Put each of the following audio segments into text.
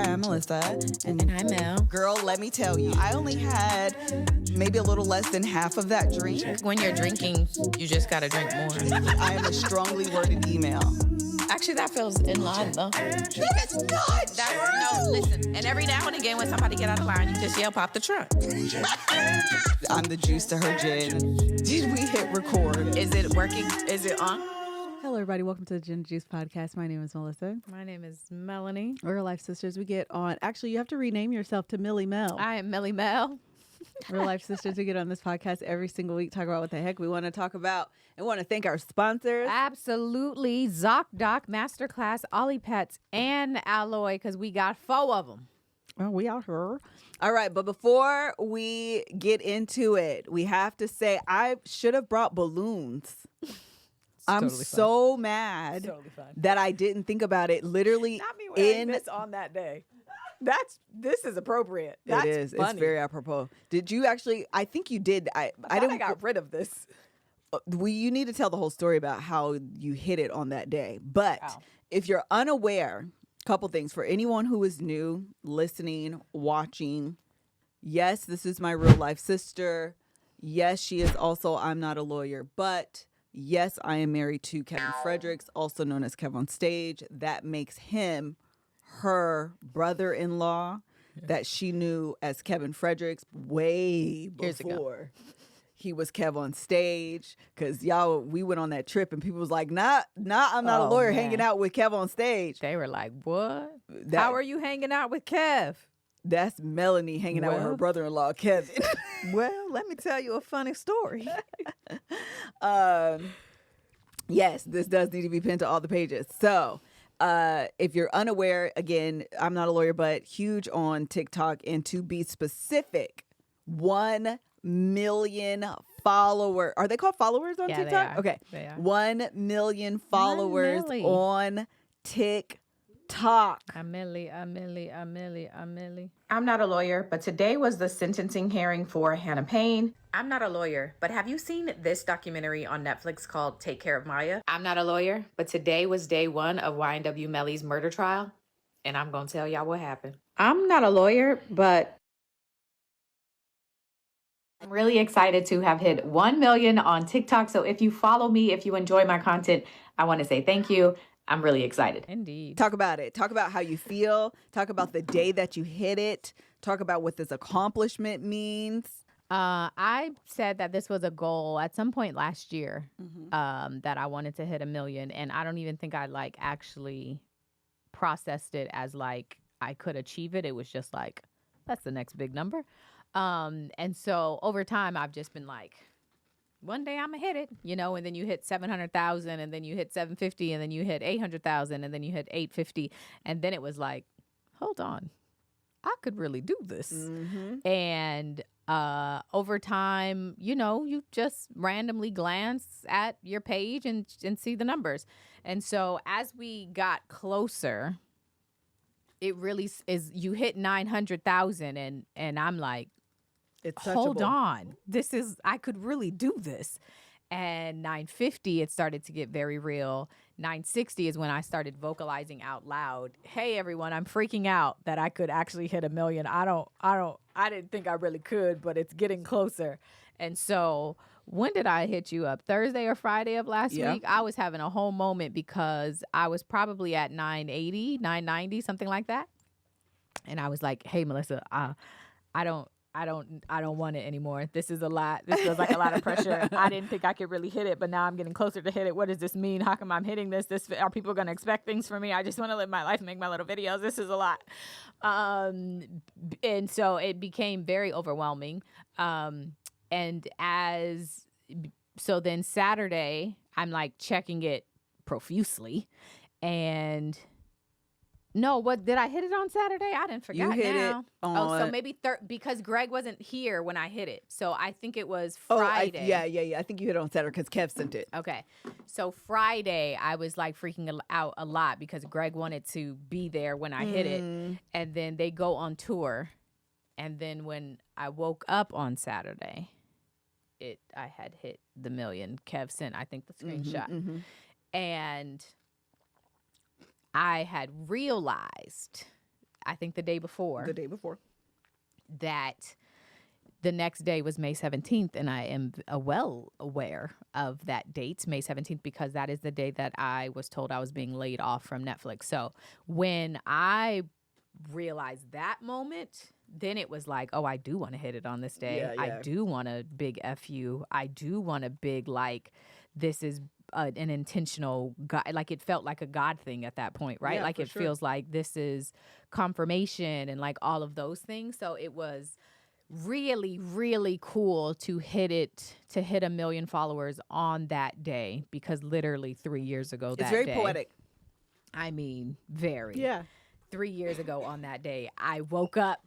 I'm Melissa. And I'm Mel. Girl, let me tell you, I only had maybe a little less than half of that drink. When you're drinking, you just gotta drink more. I am a strongly worded email. Actually, that feels in line, though. That's not No, listen. And every now and again, when somebody get out of line, you just yell, pop the trunk. I'm the juice to her gin. Did we hit record? Is it working? Is it on? Hello, everybody. Welcome to the Gin Juice Podcast. My name is Melissa. My name is Melanie. We're Life Sisters. We get on. Actually, you have to rename yourself to Millie Mel. I am Millie Mel. We're Life Sisters. We get on this podcast every single week, talk about what the heck we want to talk about, and want to thank our sponsors. Absolutely. ZocDoc, Masterclass, Ollie Pets, and Alloy, because we got 4 of them. Oh, we out here. All right, but before we get into it, we have to say I should have brought balloons. I'm totally so mad Totally fine. that I didn't think about it. Literally, Not me wearing this on that day. This is appropriate. That's it is. funny. It's very apropos. Did you actually? I think you did. I I got rid of this. You need to tell the whole story about how you hit it on that day. But if you're unaware, couple things for anyone who is new, listening, watching. Yes, this is my real life sister. Yes, she is also I'm Not a Lawyer, but yes, I am married to Kevin Fredericks, also known as KevOnStage. That makes him her brother-in-law that she knew as Kevin Fredericks way before he was KevOnStage. Because y'all, we went on that trip and people was like, nah, I'm not a lawyer hanging out with KevOnStage. They were like, what? How are you hanging out with Kev? That's Melanie hanging out with her brother-in-law, Kevin. Well, let me tell you a funny story. Yes, this does need to be pinned to all the pages. So if you're unaware, again, I'm not a lawyer, but huge on TikTok. And to be specific, 1 million followers. Are they called followers on TikTok? They are. Okay. They are. 1 million followers 1 million. on TikTok. I'm Millie. I'm not a lawyer, but today was the sentencing hearing for Hannah Payne. I'm not a lawyer, but have you seen this documentary on Netflix called Take Care of Maya? I'm not a lawyer, but today was day 1 of YNW Mellie's murder trial, and I'm going to tell y'all what happened. I'm not a lawyer, but I'm really excited to have hit 1 million on TikTok. So if you follow me, if you enjoy my content, I want to say thank you. I'm really excited. Indeed. Talk about it. Talk about how you feel. Talk about the day that you hit it. Talk about what this accomplishment means. I said that this was a goal at some point last year, that I wanted to hit 1 million. And I don't even think I actually processed it as I could achieve it. It was just that's the next big number. And so over time, I've just been one day I'm gonna hit it, and then you hit 700,000 and then you hit 750 and then you hit 800,000 and then you hit 850. And then it was hold on, I could really do this. And over time, you just randomly glance at your page and see the numbers. And so as we got closer, it really is, you hit 900,000 and I'm like, It's hold on, I could really do this. And 950, it started to get very real. 960 is when I started vocalizing out loud, hey everyone, I'm freaking out that I could actually hit 1 million. I didn't think I really could, but it's getting closer. And so when did I hit you up? Thursday or Friday of last week? I was having a whole moment because I was probably at 980, 990, something like that. And I was like, hey Melissa, I don't want it anymore. This is a lot. This feels like a lot of pressure. I didn't think I could really hit it, but now I'm getting closer to hit it. What does this mean? How come I'm hitting this? Are people going to expect things from me? I just want to live my life and make my little videos. This is a lot. And so it became very overwhelming. So then Saturday, I'm checking it profusely. And no, what did I hit it on Saturday? I didn't forget. You hit now. it on... so maybe because Greg wasn't here when I hit it. So I think it was Friday. Yeah. I think you hit it on Saturday because Kev sent it. Okay. So Friday, I was freaking out a lot because Greg wanted to be there when I hit it. And then they go on tour. And then when I woke up on Saturday, I had hit the 1 million. Kev sent, I think, the screenshot. And I had realized I think the day before. The day before. That the next day was May 17th, and I am well aware of that date, May 17th, because that is the day that I was told I was being laid off from Netflix. So when I realized that moment, then it was like, oh, I do want to hit it on this day. Yeah. I do want a big F you. I do want a big, like, this is an intentional God. Like, it felt like a God thing at that point, right? Yeah, like, for it sure. feels like this is confirmation and like all of those things. So it was really, really cool to hit 1 million followers on that day, because literally 3 years ago It's that very day, poetic. I mean, very. Yeah. 3 years ago on that day, I woke up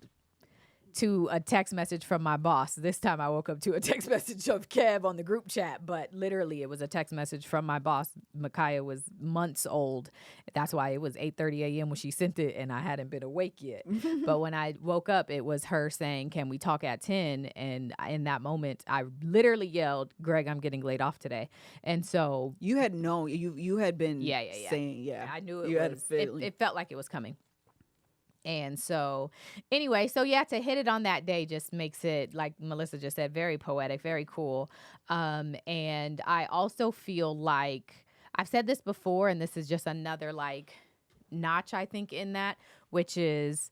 to a text message from my boss. This time I woke up to a text message of Kev on the group chat, but literally it was a text message from my boss. Micaiah was months old. That's why it was 8:30 a.m. when she sent it, and I hadn't been awake yet. But when I woke up, it was her saying, can we talk at 10? And in that moment, I literally yelled, Greg, I'm getting laid off today. And so You had known. You had been Yeah. saying, I knew it You had a was, feeling. it felt like it was coming. And so anyway, so yeah, to hit it on that day just makes it, like Melissa just said, very poetic, very cool. And I also feel like, I've said this before, and this is just another like notch, I think, in that, which is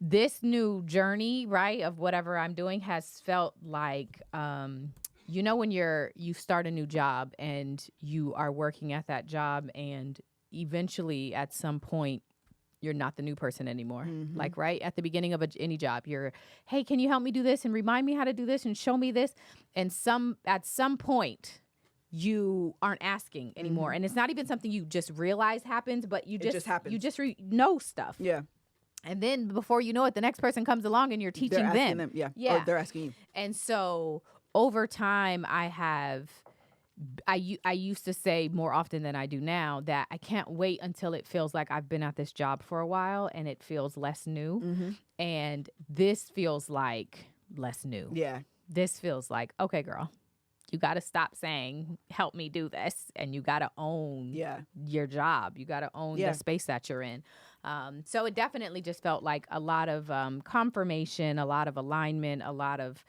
this new journey, right, of whatever I'm doing has felt like, you know, when you start a new job and you are working at that job, and eventually at some point you're not the new person anymore. Mm-hmm. Like, right at the beginning of any job, you're, hey, can you help me do this and remind me how to do this and show me this? And at some point you aren't asking anymore. Mm-hmm. And it's not even something you just realize happens, but It just happens. You just know stuff. Yeah. And then before you know it, the next person comes along and you're teaching They're asking them. Yeah. Yeah. Or they're asking you. And so over time, I used to say more often than I do now that I can't wait until it feels like I've been at this job for a while and it feels less new. Mm-hmm. And this feels like less new. Yeah. This feels like, okay, girl, you got to stop saying, help me do this. And you got to own your job. You got to own the space that you're in. So it definitely just felt like a lot of confirmation, a lot of alignment, a lot of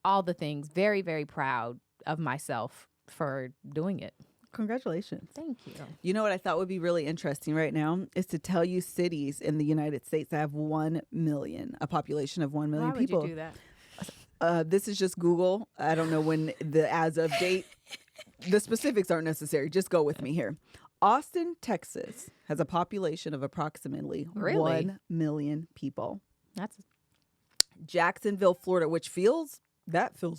all the things. Very, very proud of myself for doing it. Congratulations. Thank you. You know what I thought would be really interesting right now is to tell you cities in the United States that have 1 million, a population of 1 million Why people. would you do that? This is just Google. I don't know when the as of date. The specifics aren't necessary. Just go with me here. Austin, Texas has a population of approximately Really? 1 million people. That's Jacksonville, Florida, which feels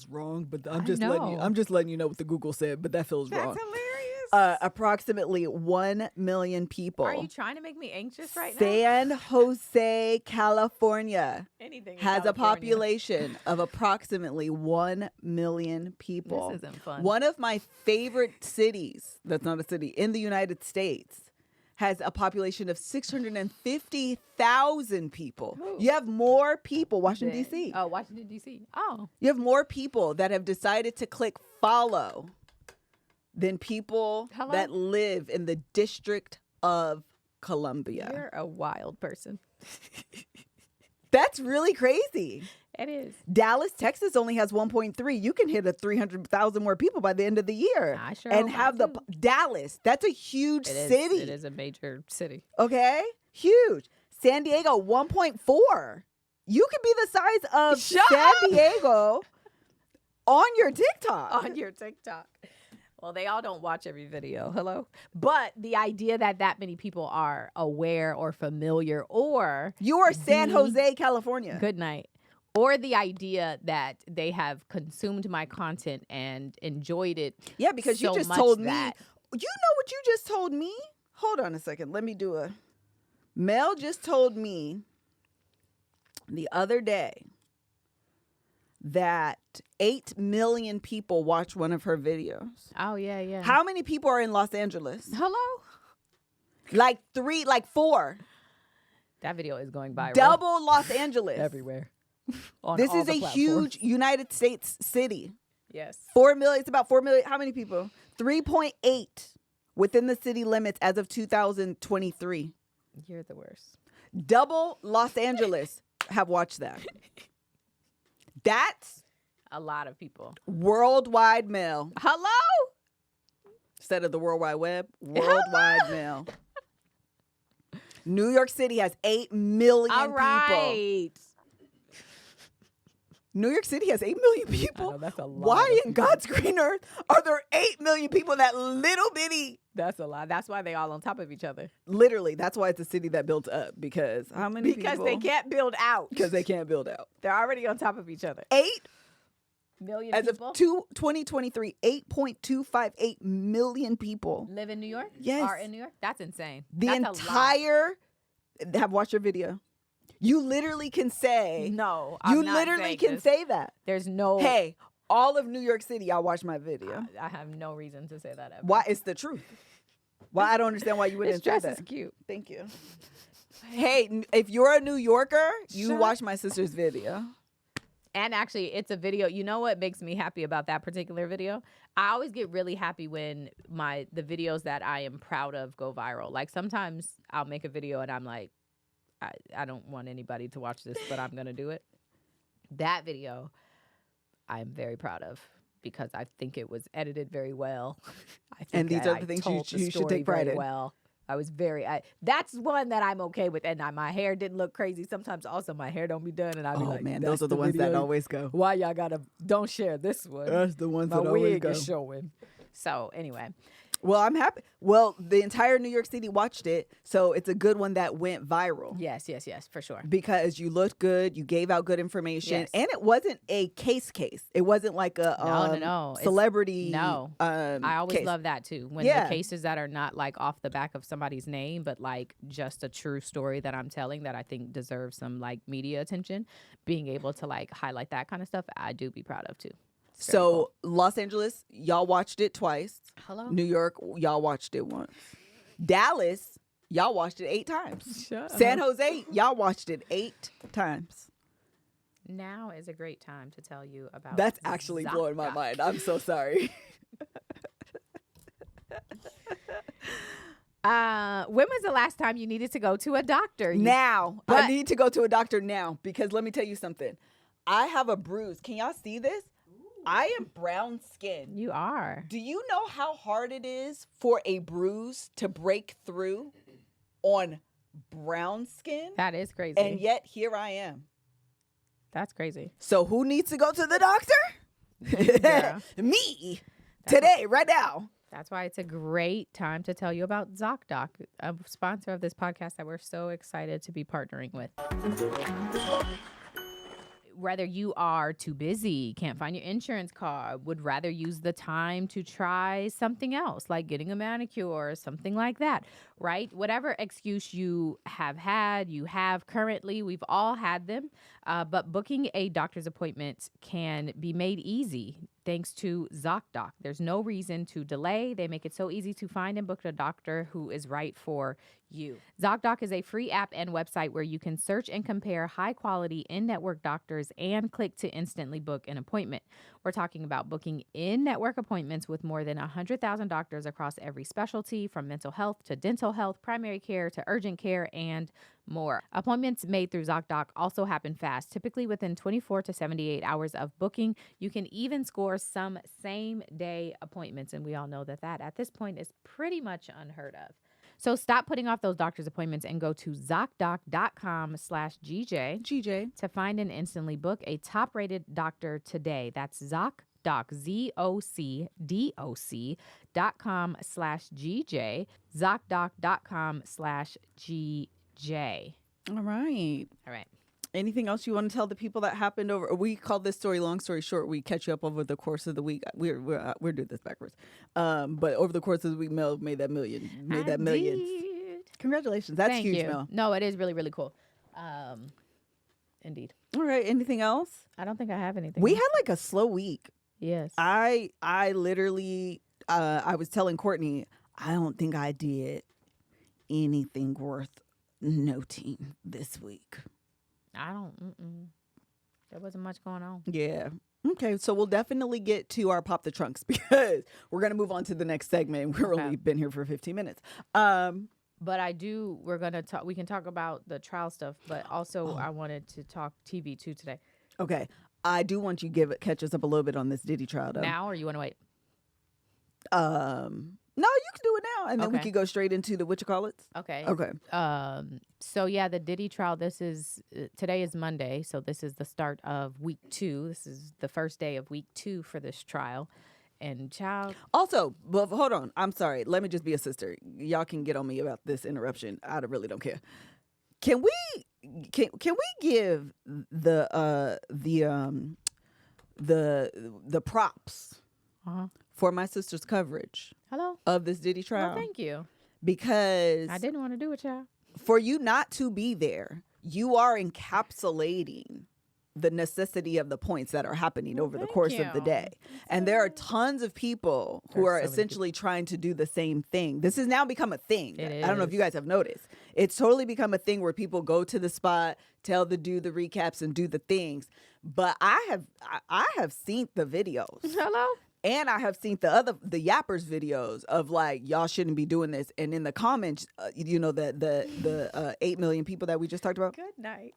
wrong, but I'm just letting you know what the Google said, but that feels wrong. hilarious. Approximately 1 million people. Are you trying to make me anxious right now? San Jose, California Anything in has a California. population of approximately 1 million people. This isn't fun. One of my favorite cities, that's not a city, in the United States has a population of 650,000 people. Ooh. You have more people, Washington, D.C. Oh, Washington, D.C. Oh. You have more people that have decided to click follow than people Hello? that live in the District of Columbia. You're a wild person. That's really crazy. It is. Dallas, Texas only has 1.3. You can hit a 300,000 more people by the end of the year. I sure and hope have I the do. Dallas. That's a huge city. It is a major city. Okay? Huge. San Diego, 1.4. You could be the size of Shut San up! Diego on your TikTok. On your TikTok. Well, they all don't watch every video. Hello? But the idea that many people are aware or familiar or You are San the- Jose, California. good night. Or the idea that they have consumed my content and enjoyed it. Yeah, because you so just much told me. that- You know what you just told me? Hold on a second. Let me do a. Mel just told me the other day that 8 million people watch one of her videos. Oh, yeah, yeah. How many people are in Los Angeles? Hello? Like 4. That video is going viral. Double Los Angeles. everywhere. On This all is the a platforms. huge United States city. Yes. 4 million. It's about 4 million. How many people? 3.8 within the city limits as of 2023. You're the worst. Double Los Angeles have watched that. That's A lot of people. worldwide mail. Hello? Instead of the World Wide Web, worldwide mail. New York City has 8 million All people. right. New York City has 8 million people. I know, that's a lot Why of in people. God's green earth are there 8 million people in that little bitty? That's a lot. That's why they all on top of each other. Literally, that's why it's a city that built up. Because how many Because people? they can't build out. Because they can't build out. They're already on top of each other. 8 Million as people of 2023, 8.258 million people. live in New York? Yes. Are in New York? That's insane. The That's a lot. entire have watched your video. You literally can say No, I'm you not literally saying can this. say that. There's no. Hey, all of New York City, y'all watch my video. I have no reason to say that ever. Why? It's the truth. Why? I don't understand why you This wouldn't say dress that. is cute. Thank you. Hey, if you're a New Yorker, you Shut- watch my sister's video. And actually, it's a video. You know what makes me happy about that particular video? I always get really happy when the videos that I am proud of go viral. Like sometimes I'll make a video and I'm like, I don't want anybody to watch this, but I'm gonna do it. That video, I'm very proud of because I think it was edited very well. I think And these that are the I things told you the should story take pride very in. well. I was that's one that I'm okay with. And my hair didn't look crazy. Sometimes also my hair don't be done. And I'll be Oh like, man, "That's those are the ones that video. always go. Why y'all don't share this one? That's the ones My that always wig go. is showing." So anyway, Well, I'm happy. Well, the entire New York City watched it, so it's a good one that went viral. yes, for sure. Because you looked good, you gave out good information, Yes. and it wasn't a case. It wasn't like a No. It's- celebrity. No. I always case. love that too. When Yeah. the cases that are not like off the back of somebody's name, but like just a true story that I'm telling that I think deserves some like media attention, being able to like highlight that kind of stuff, I do be proud of too. It's very So Los Angeles, y'all watched it twice. cool. Hello. New York, y'all watched it once. Dallas, y'all watched it 8 times. Shut San up. Jose, y'all watched it 8 times. Now is a great time to tell you about. That's actually blowing my ZocDoc. mind. I'm so sorry. When was the last time you needed to go to a doctor? Now, But- I need to go to a doctor now because let me tell you something. I have a bruise. Can y'all see this? I am brown skinned. You are. Do you know how hard it is for a bruise to break through on brown skin? That is crazy. And yet here I am. That's crazy. So who needs to go to the doctor? Girl. Me. Today, right now. That's why it's a great time to tell you about ZocDoc, a sponsor of this podcast that we're so excited to be partnering with. Whether you are too busy, can't find your insurance card, would rather use the time to try something else, like getting a manicure or something like that, right? Whatever excuse you have had, you have currently, we've all had them, but booking a doctor's appointment can be made easy thanks to ZocDoc. There's no reason to delay. They make it so easy to find and book a doctor who is right for you. ZocDoc is a free app and website where you can search and compare high-quality in-network doctors and click to instantly book an appointment. We're talking about booking in-network appointments with more than 100,000 doctors across every specialty, from mental health to dental health, primary care to urgent care, and more. Appointments made through ZocDoc also happen fast, typically within 24 to 78 hours of booking. You can even score some same-day appointments, and we all know that at this point is pretty much unheard of. So stop putting off those doctor's appointments and go to ZocDoc.com/GJ GJ. to find and instantly book a top-rated doctor today. That's ZocDoc, ZocDoc.com/GJ, ZocDoc.com/GJ. All right. All right. Anything else you want to tell the people that happened over? We call this story long story short. We catch you up over the course of the week. We're doing this backwards. But over the course of the week, Mel made that million. Made that millions. Congratulations. That's Thank huge, you. Mel. No, it is really, really cool. Indeed. All right. Anything else? I don't think I have anything. We had like a slow week. Yes. I literally I was telling Courtney, I don't think I did anything worth noting this week. I don't. There wasn't much going on. Yeah. Okay, so we'll definitely get to our Pop the Trunks because we're going to move on to the next segment. We've Okay. only been here for 15 minutes. But we're going to talk, we can talk about the trial stuff, but also I wanted to talk TV too today. Okay. I do want you to catch us up a little bit on this Diddy trial, though. Now, or you want to wait? No, you can do it now, and then we Okay. can go straight into the whatchamacallits. Okay. Okay. So yeah, the Diddy trial, today is Monday, so this is the start of week 2. This is the first day of week 2 for this trial. And child. Also, but hold on. I'm sorry. Let me just be a sister. Y'all can get on me about this interruption. I really don't care. Can we give the props for my sister's coverage Hello? of this Diddy trial? Well, thank you. Because I didn't want to do it, child. for you not to be there, you are encapsulating the necessity of the points that are happening over the course of the day. And there are tons of people who are essentially trying to do the same thing. This has now become a thing. I don't know if you guys have noticed. It's totally become a thing where people go to the spot, tell the recaps and do the things. But I have seen the videos. Hello? And I have seen the yappers videos of like, y'all shouldn't be doing this. And in the comments, the 8 million people that we just talked about. Good night.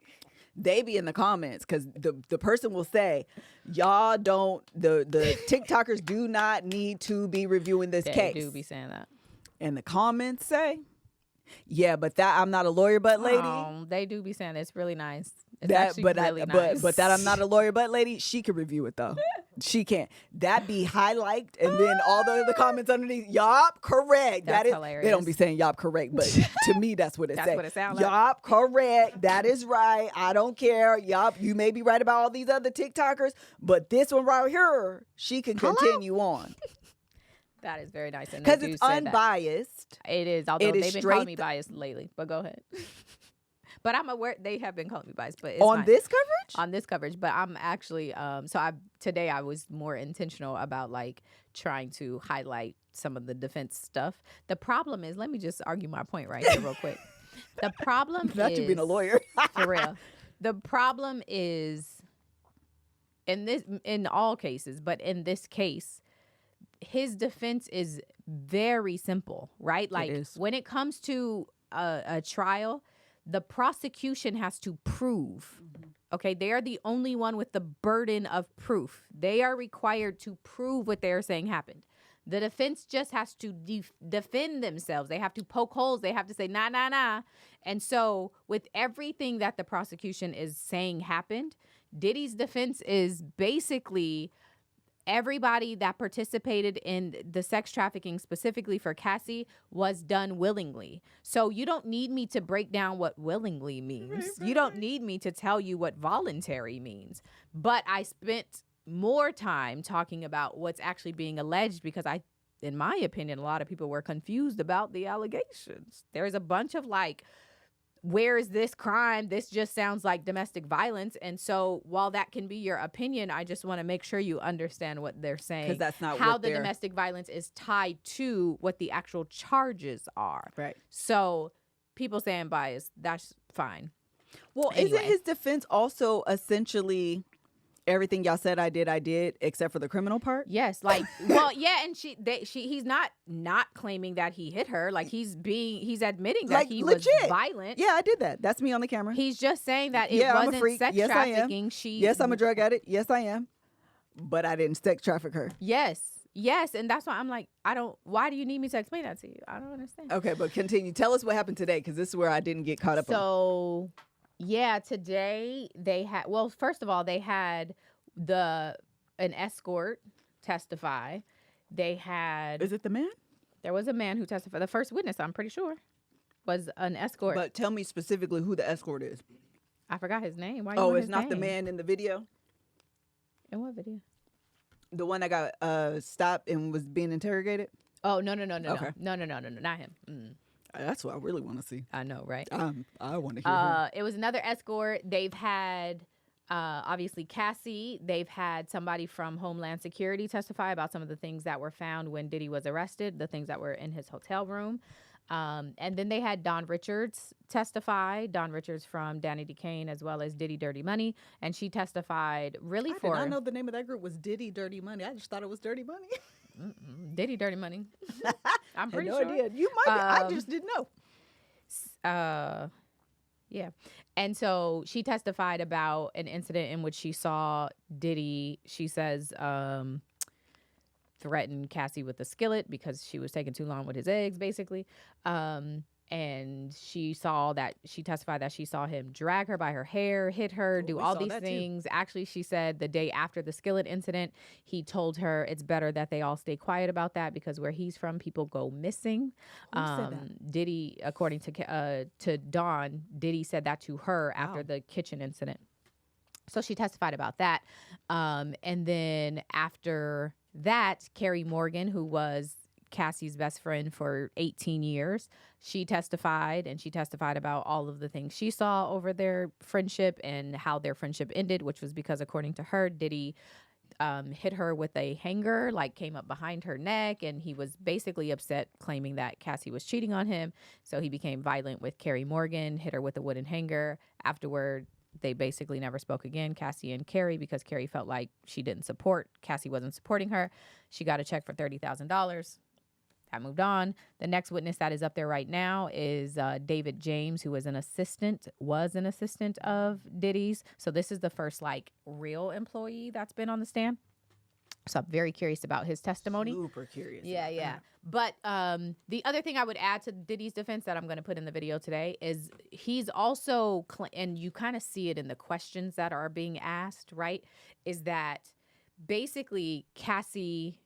They be in the comments because the person will say, y'all don't, the TikTokers do not need to be reviewing this case. They do be saying that. And the comments say, yeah, but that I'm not a lawyer, but lady. They do be saying it's really nice. It's That, actually but really I, nice. but that I'm not a lawyer, but lady, she can review it though. She can't. That be highlighted, and then all the other comments underneath, yup, correct. That's that is hilarious. They don't be saying yup, correct, but to me, that's what it That's says. what it sound like. Yup, correct. That is right. I don't care. Yup, you may be right about all these other TikTokers, but this one right here, she can continue on That is very nice. because it's unbiased. It is, although It is they've been calling me biased lately. But go ahead. But I'm aware they have been calling me biased. But it's On fine. this coverage? On this coverage, but I'm actually today I was more intentional about like trying to highlight some of the defense stuff. The problem is, let me just argue my point right here real quick. The problem Not is you being a lawyer. for real. The problem is in all cases, but in this case, his defense is very simple, right? Like when it comes to a trial, the prosecution has to prove, okay? They are the only one with the burden of proof. They are required to prove what they're saying happened. The defense just has to defend themselves. They have to poke holes. They have to say, nah, nah, nah. And so with everything that the prosecution is saying happened, Diddy's defense is basically everybody that participated in the sex trafficking, specifically for Cassie, was done willingly. So you don't need me to break down what willingly means. You don't need me to tell you what voluntary means. But I spent more time talking about what's actually being alleged because in my opinion, a lot of people were confused about the allegations. There's a bunch of like, where is this crime? This just sounds like domestic violence. And so while that can be your opinion, I just want to make sure you understand what they're saying. Because that's not how what the domestic violence is tied to what the actual charges are. Right. So people saying bias, that's fine. Well, Anyway. isn't his defense also essentially everything y'all said I did, except for the criminal part? Yes, like, well, yeah, and he's not claiming that he hit her. Like he's admitting that Like, he legit. was violent. Yeah, I did that. That's me on the camera. He's just saying that it Yeah, I'm a wasn't freak. sex Yes, I am. trafficking. Yes, I'm a drug addict. Yes, I am. But I didn't sex traffic her. Yes, and that's why I'm like, why do you need me to explain that to you? I don't understand. Okay, but continue. Tell us what happened today, because this is where I didn't get caught up on. So, yeah, today they had, well, first of all, they had an escort testify. They had... Is it the man? There was a man who testified. The first witness, I'm pretty sure, was an escort. But tell me specifically who the escort is. I forgot his name. Why? Oh, it's not the man in the video? In what video? The one that got stopped and was being interrogated? Oh, no. Okay. No, not him. That's what I really want to see. I know, right? I want to hear him. It was another escort. They've had... obviously Cassie, they've had somebody from Homeland Security testify about some of the things that were found when Diddy was arrested, the things that were in his hotel room. And then they had Dawn Richards testify. Dawn Richards from Danny DeCane, as well as Diddy Dirty Money. And she testified really I did not know the name of that group was Diddy Dirty Money. I just thought it was Dirty Money. Diddy Dirty Money. I'm pretty no sure. idea. You might be. I just didn't know. Yeah. And so she testified about an incident in which she saw Diddy, she says, threaten Cassie with a skillet because she was taking too long with his eggs, basically. And she testified that she saw him drag her by her hair, hit her, do all these things. Actually, she said the day after the skillet incident, he told her it's better that they all stay quiet about that because where he's from, people go missing. Who said that? Diddy, according to Dawn, Diddy said that to her after the kitchen incident. So she testified about that. And then after that, Carrie Morgan, who was Cassie's best friend for 18 years, she testified about all of the things she saw over their friendship and how their friendship ended, which was because, according to her, Diddy hit her with a hanger, like came up behind her neck, and he was basically upset, claiming that Cassie was cheating on him. So he became violent with Carrie Morgan, hit her with a wooden hanger. Afterward, they basically never spoke again, Cassie and Carrie, because Carrie felt like Cassie wasn't supporting her. She got a check for $30,000. That moved on. The next witness that is up there right now is David James, who was an assistant of Diddy's. So this is the first real employee that's been on the stand. So I'm very curious about his testimony. Super curious. Yeah. But the other thing I would add to Diddy's defense that I'm going to put in the video today is he's also, and you kind of see it in the questions that are being asked, right, is that basically Cassie,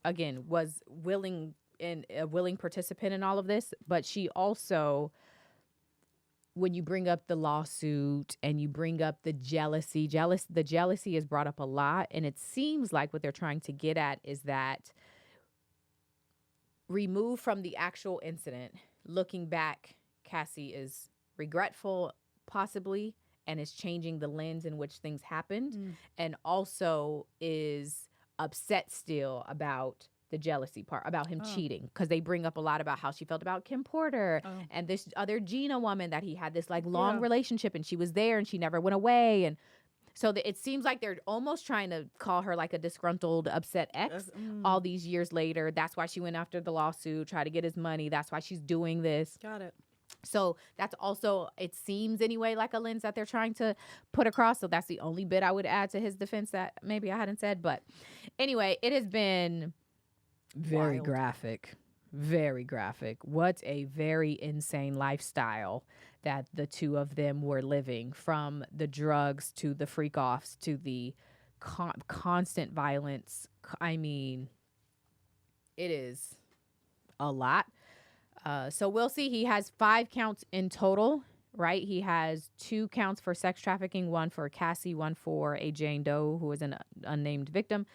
again, was a willing participant in all of this, but she also, when you bring up the lawsuit and you bring up the jealousy is brought up a lot. And it seems like what they're trying to get at is that removed from the actual incident, looking back, Cassie is regretful, possibly, and is changing the lens in which things happened, and also is upset still about the jealousy part, about him cheating, because they bring up a lot about how she felt about Kim Porter and this other Gina woman that he had this long relationship, and she was there and she never went away. And so it seems like they're almost trying to call her like a disgruntled, upset ex all these years later. That's why she went after the lawsuit, try to get his money. That's why she's doing this. Got it. So that's also, it seems anyway, like a lens that they're trying to put across. So that's the only bit I would add to his defense that maybe I hadn't said. But anyway, it has been very graphic. Very graphic. What a very insane lifestyle that the two of them were living, from the drugs to the freak offs to the constant violence. I mean, it is a lot. So we'll see. He has 5 counts in total, right? He has 2 counts for sex trafficking, 1 for Cassie, 1 for a Jane Doe who was an unnamed victim.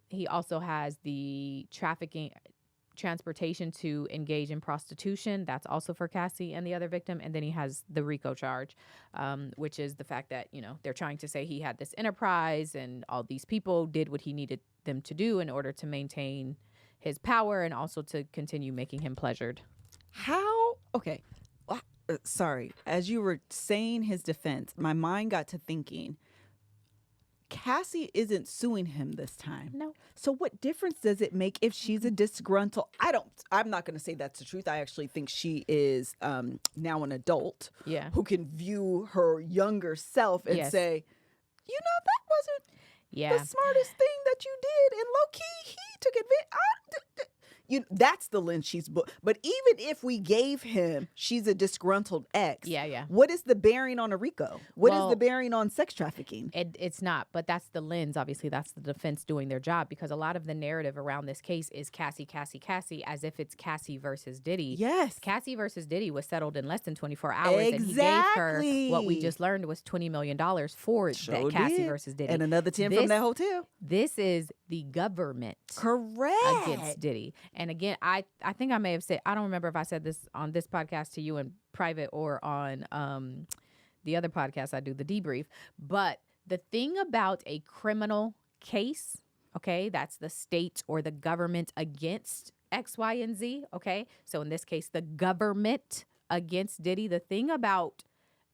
He also has the transportation to engage in prostitution. That's also for Cassie and the other victim. And then he has the RICO charge, which is the fact that, they're trying to say he had this enterprise and all these people did what he needed them to do in order to maintain his power and also to continue making him pleasured. How? Okay. Sorry. As you were saying his defense, my mind got to thinking, Cassie isn't suing him this time. No. So what difference does it make if she's a disgruntled? I'm not going to say that's the truth. I actually think she is now an adult who can view her younger self and say, that wasn't the smartest thing that you did. And low key, he took advantage. That's the lens she's but even if we gave him she's a disgruntled ex, what is the bearing on a RICO? What is the bearing on sex trafficking? It's not, but that's the lens. Obviously, that's the defense doing their job, because a lot of the narrative around this case is Cassie, as if it's Cassie versus Diddy. Yes. Cassie versus Diddy was settled in less than 24 hours, and he gave her what we just learned was $20 million for that Cassie versus Diddy. And another 10 from that hotel. This is the government. Correct. Against Diddy. And again, I think I may have said, I don't remember if I said this on this podcast to you in private or on the other podcast I do, the debrief. But the thing about a criminal case, okay, that's the state or the government against X, Y, and Z, okay? So in this case, the government against Diddy. The thing about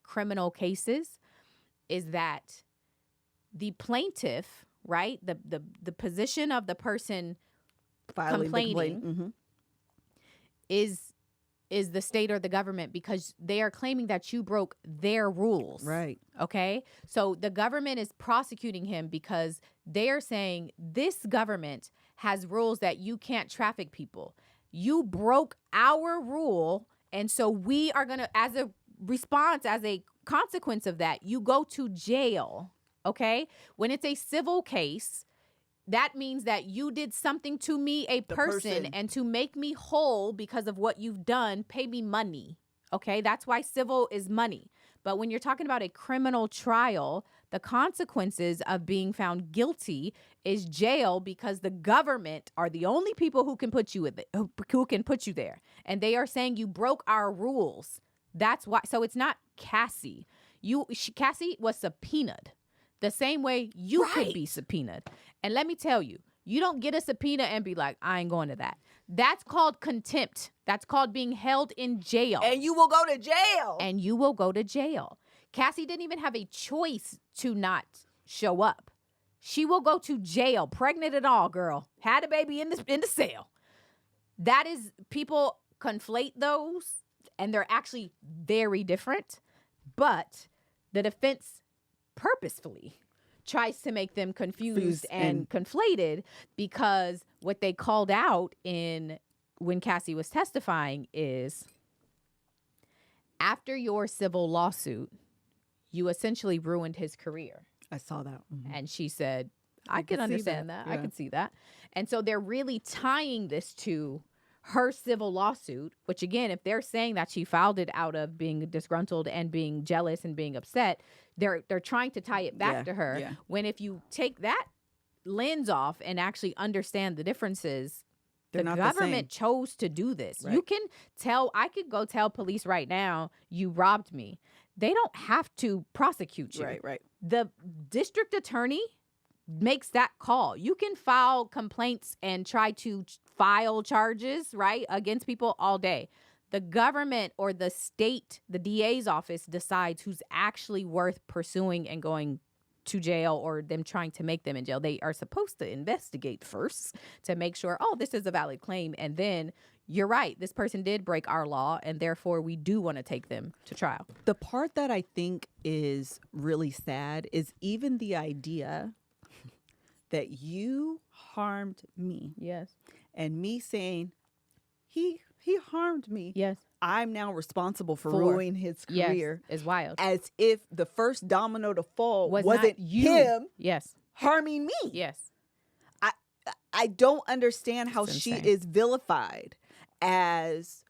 criminal cases is that the plaintiff, right, the position of the person filing complaining the is is the state or the government because they are claiming that you broke their rules. Right. Okay. So the government is prosecuting him because they're saying this government has rules that you can't traffic people. You broke our rule. And so we are going to, as a response, as a consequence of that, you go to jail. Okay. When it's a civil case, that means that you did something to me, a person, and to make me whole because of what you've done, pay me money. Okay, that's why civil is money. But when you're talking about a criminal trial, the consequences of being found guilty is jail because the government are the only people who can put you who can put you there. And they are saying you broke our rules. That's why. So it's not Cassie. Cassie was subpoenaed. The same way you could be subpoenaed. And let me tell you, you don't get a subpoena and be like, I ain't going to that. That's called contempt. That's called being held in jail. And you will go to jail. And you will go to jail. Cassie didn't even have a choice to not show up. She will go to jail, pregnant and all, girl. Had a baby in the cell. That is, people conflate those, and they're actually very different. But the defense purposefully tries to make them confused and conflated because what they called out when Cassie was testifying is after your civil lawsuit, you essentially ruined his career. I saw that. Mm-hmm. And she said, I can understand that. Yeah. I can see that. And so they're really tying this to her civil lawsuit, which again, if they're saying that she filed it out of being disgruntled and being jealous and being upset, they're trying to tie it back to her. Yeah. When if you take that lens off and actually understand the differences, the government chose to do this. Right. You can I could go tell police right now, you robbed me. They don't have to prosecute you. Right. The district attorney makes that call. You can file complaints and try to file charges, right, against people all day. The government or the state, the DA's office decides who's actually worth pursuing and going to jail or them trying to make them in jail. They are supposed to investigate first to make sure, this is a valid claim. And then you're right, this person did break our law and therefore we do want to take them to trial. The part that I think is really sad is even the idea that you harmed me. Yes. And me saying, he harmed me. Yes. I'm now responsible for ruining his career. Yes, it's wild. As if the first domino to fall wasn't him harming me. Yes. I don't understand how she is vilified as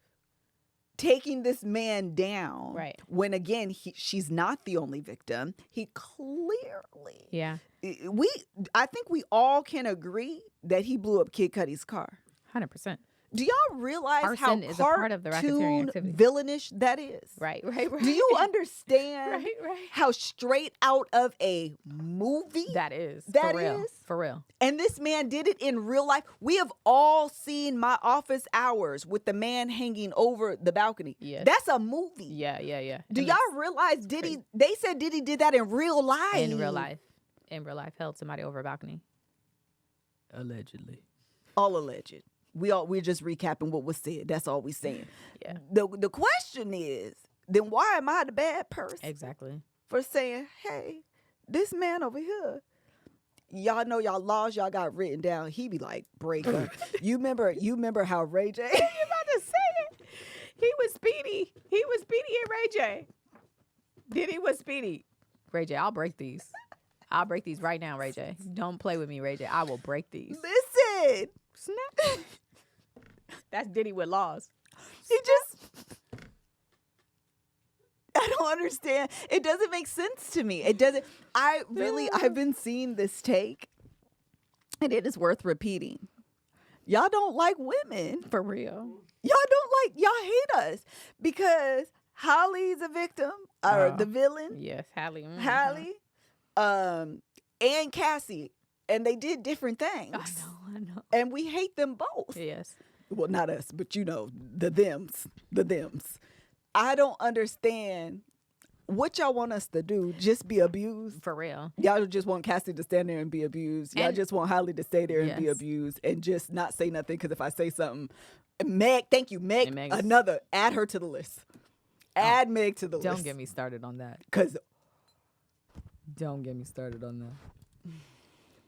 taking this man down. Right. When again, she's not the only victim. He clearly. Yeah. I think we all can agree that he blew up Kid Cudi's car. 100%. Do y'all realize Arson how is a part of the racketeering activity. Villainish that is? Right. Do you understand how straight out of a movie that is? For real. And this man did it in real life. We have all seen My Office Hours with the man hanging over the balcony. Yeah. That's a movie. Yeah. Do y'all realize Diddy, they said Diddy did that in real life. In real life, held somebody over a balcony. Allegedly. All alleged. We're just recapping what was said. That's all we're saying. Yeah. The question is, then why am I the bad person? Exactly. For saying, hey, this man over here, y'all know y'all laws y'all got written down. He be like, break up. You remember how Ray J? You about to say it? He was Speedy. He was Speedy and Ray J. Diddy was Speedy. Ray J, I'll break these. I'll break these right now, Ray J. Don't play with me, Ray J. I will break these. Listen. Snap. That's Diddy with laws. I don't understand. It doesn't make sense to me. It doesn't. I've been seeing this take, and it is worth repeating. Y'all don't like women. For real. Y'all hate us because Holly's a victim, or the villain. Yes, Hallie. Mm-hmm. Hallie, and Cassie. And they did different things. I know. And we hate them both. Yes. Well, not us, but the thems. I don't understand what y'all want us to do? Just be abused? For real. Y'all just want Cassie to stand there and be abused. Y'all just want Holly to stay there and be Yes. abused and just not say nothing, because if I say something, Meg, thank you, Meg, And Meg's- another, add her to the list. Add Meg to the list. Don't get me started on that. Because Don't get me started on that.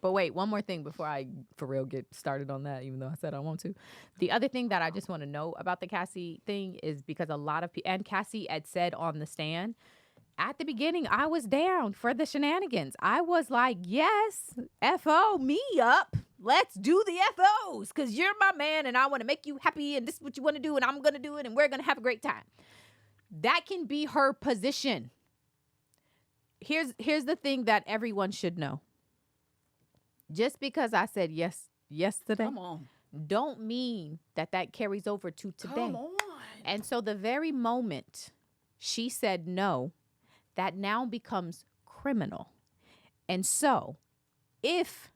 But wait, one more thing before I, for real, get started on that, even though I said I want to. The other thing that I just want to know about the Cassie thing is because a lot of people, and Cassie had said on the stand, at the beginning, I was down for the shenanigans. I was like, yes, F-O, me up. Let's do the F-Os because you're my man and I want to make you happy and this is what you want to do and I'm going to do it and we're going to have a great time. That can be her position. Here's the thing that everyone should know. Just because I said yes yesterday, come on. don't mean that carries over to today. Come on. And so the very moment she said no, that now becomes criminal. And so if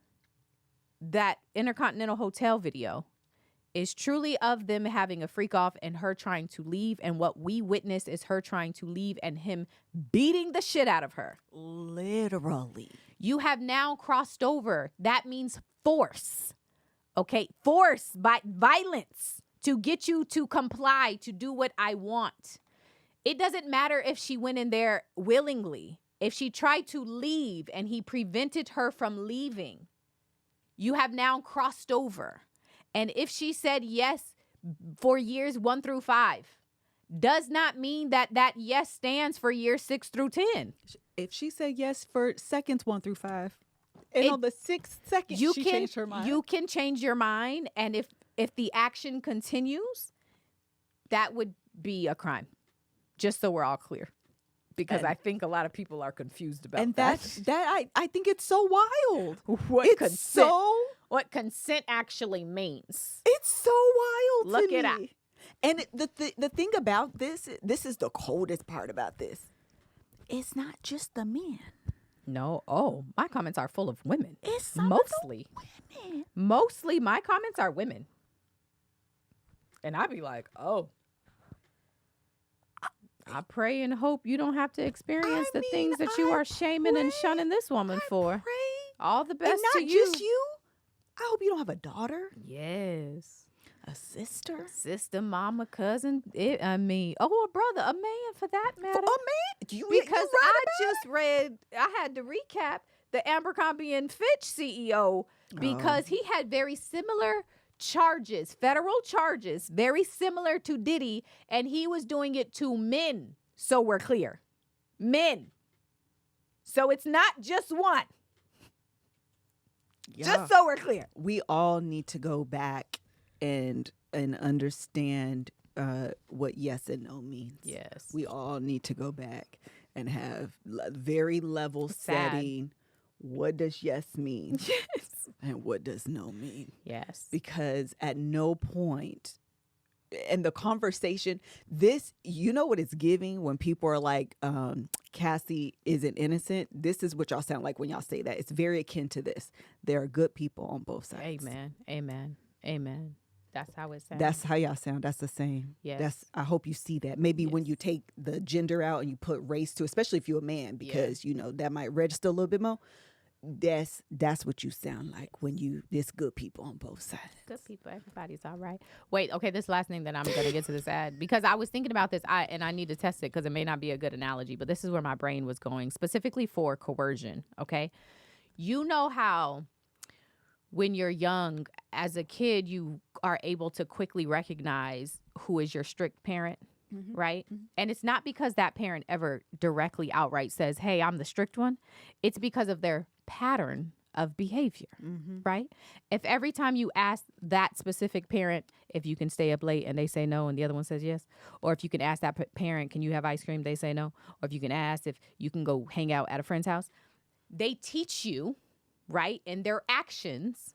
that Intercontinental Hotel video is truly of them having a freak off and her trying to leave, and what we witnessed is her trying to leave and him beating the shit out of her. Literally. You have now crossed over. That means force. Okay? Force by violence to get you to comply, to do what I want. It doesn't matter if she went in there willingly. If she tried to leave and he prevented her from leaving, you have now crossed over. And if she said yes for years 1 through 5, does not mean that yes stands for years 6 through 10. If she said yes for seconds 1 through 5, and on the 6th second she changed her mind. You can change your mind, and if the action continues, that would be a crime. Just so we're all clear, because I think a lot of people are confused about that. And I think it's so wild. What consent actually means. It's so wild. Look to it me. up. And the thing about this is the coldest part about this. It's not just the men. No. Oh, my comments are full of women. It's some mostly of the women. Mostly my comments are women. And I'd be like, oh, I pray and hope you don't have to experience the things that you are shaming and shunning this woman for. Pray. All the best And not to you. just you. I hope you don't have a daughter, Yes. a sister, Sister, mama, cousin, a brother, a man for that matter. a man. Because I had to recap the Abercrombie and Fitch CEO because he had very similar charges, federal charges, very similar to Diddy, and he was doing it to men. So we're clear. Men. So it's not just one. Just so we're clear. We all need to go back and understand what yes and no means. Yes. We all need to go back and have very level setting. What does yes mean? Yes. And what does no mean? Yes. Because at no point, and the conversation, this, you know what it's giving when people are like, Cassie isn't innocent. This is what y'all sound like when y'all say that. It's very akin to this. There are good people on both sides. Amen. Amen. Amen. That's how it sounds. That's how y'all sound. That's the same. Yes. I hope you see that. Maybe when Yes. you take the gender out and you put race to, especially if you're a man, because you know that might register a little bit more. That's what you sound like when there's good people on both sides. Good people. Everybody's all right. Wait, okay, this last thing that I'm going to get to this ad, because I was thinking about this, and I need to test it because it may not be a good analogy, but this is where my brain was going, specifically for coercion, okay? You know how when you're young, as a kid, you are able to quickly recognize who is your strict parent, right? Mm-hmm. And it's not because that parent ever directly outright says, hey, I'm the strict one. It's because of their pattern of behavior, right? If every time you ask that specific parent if you can stay up late and they say no and the other one says yes, or if you can ask that parent, can you have ice cream? They say no. Or if you can ask if you can go hang out at a friend's house, they teach you, right, in their actions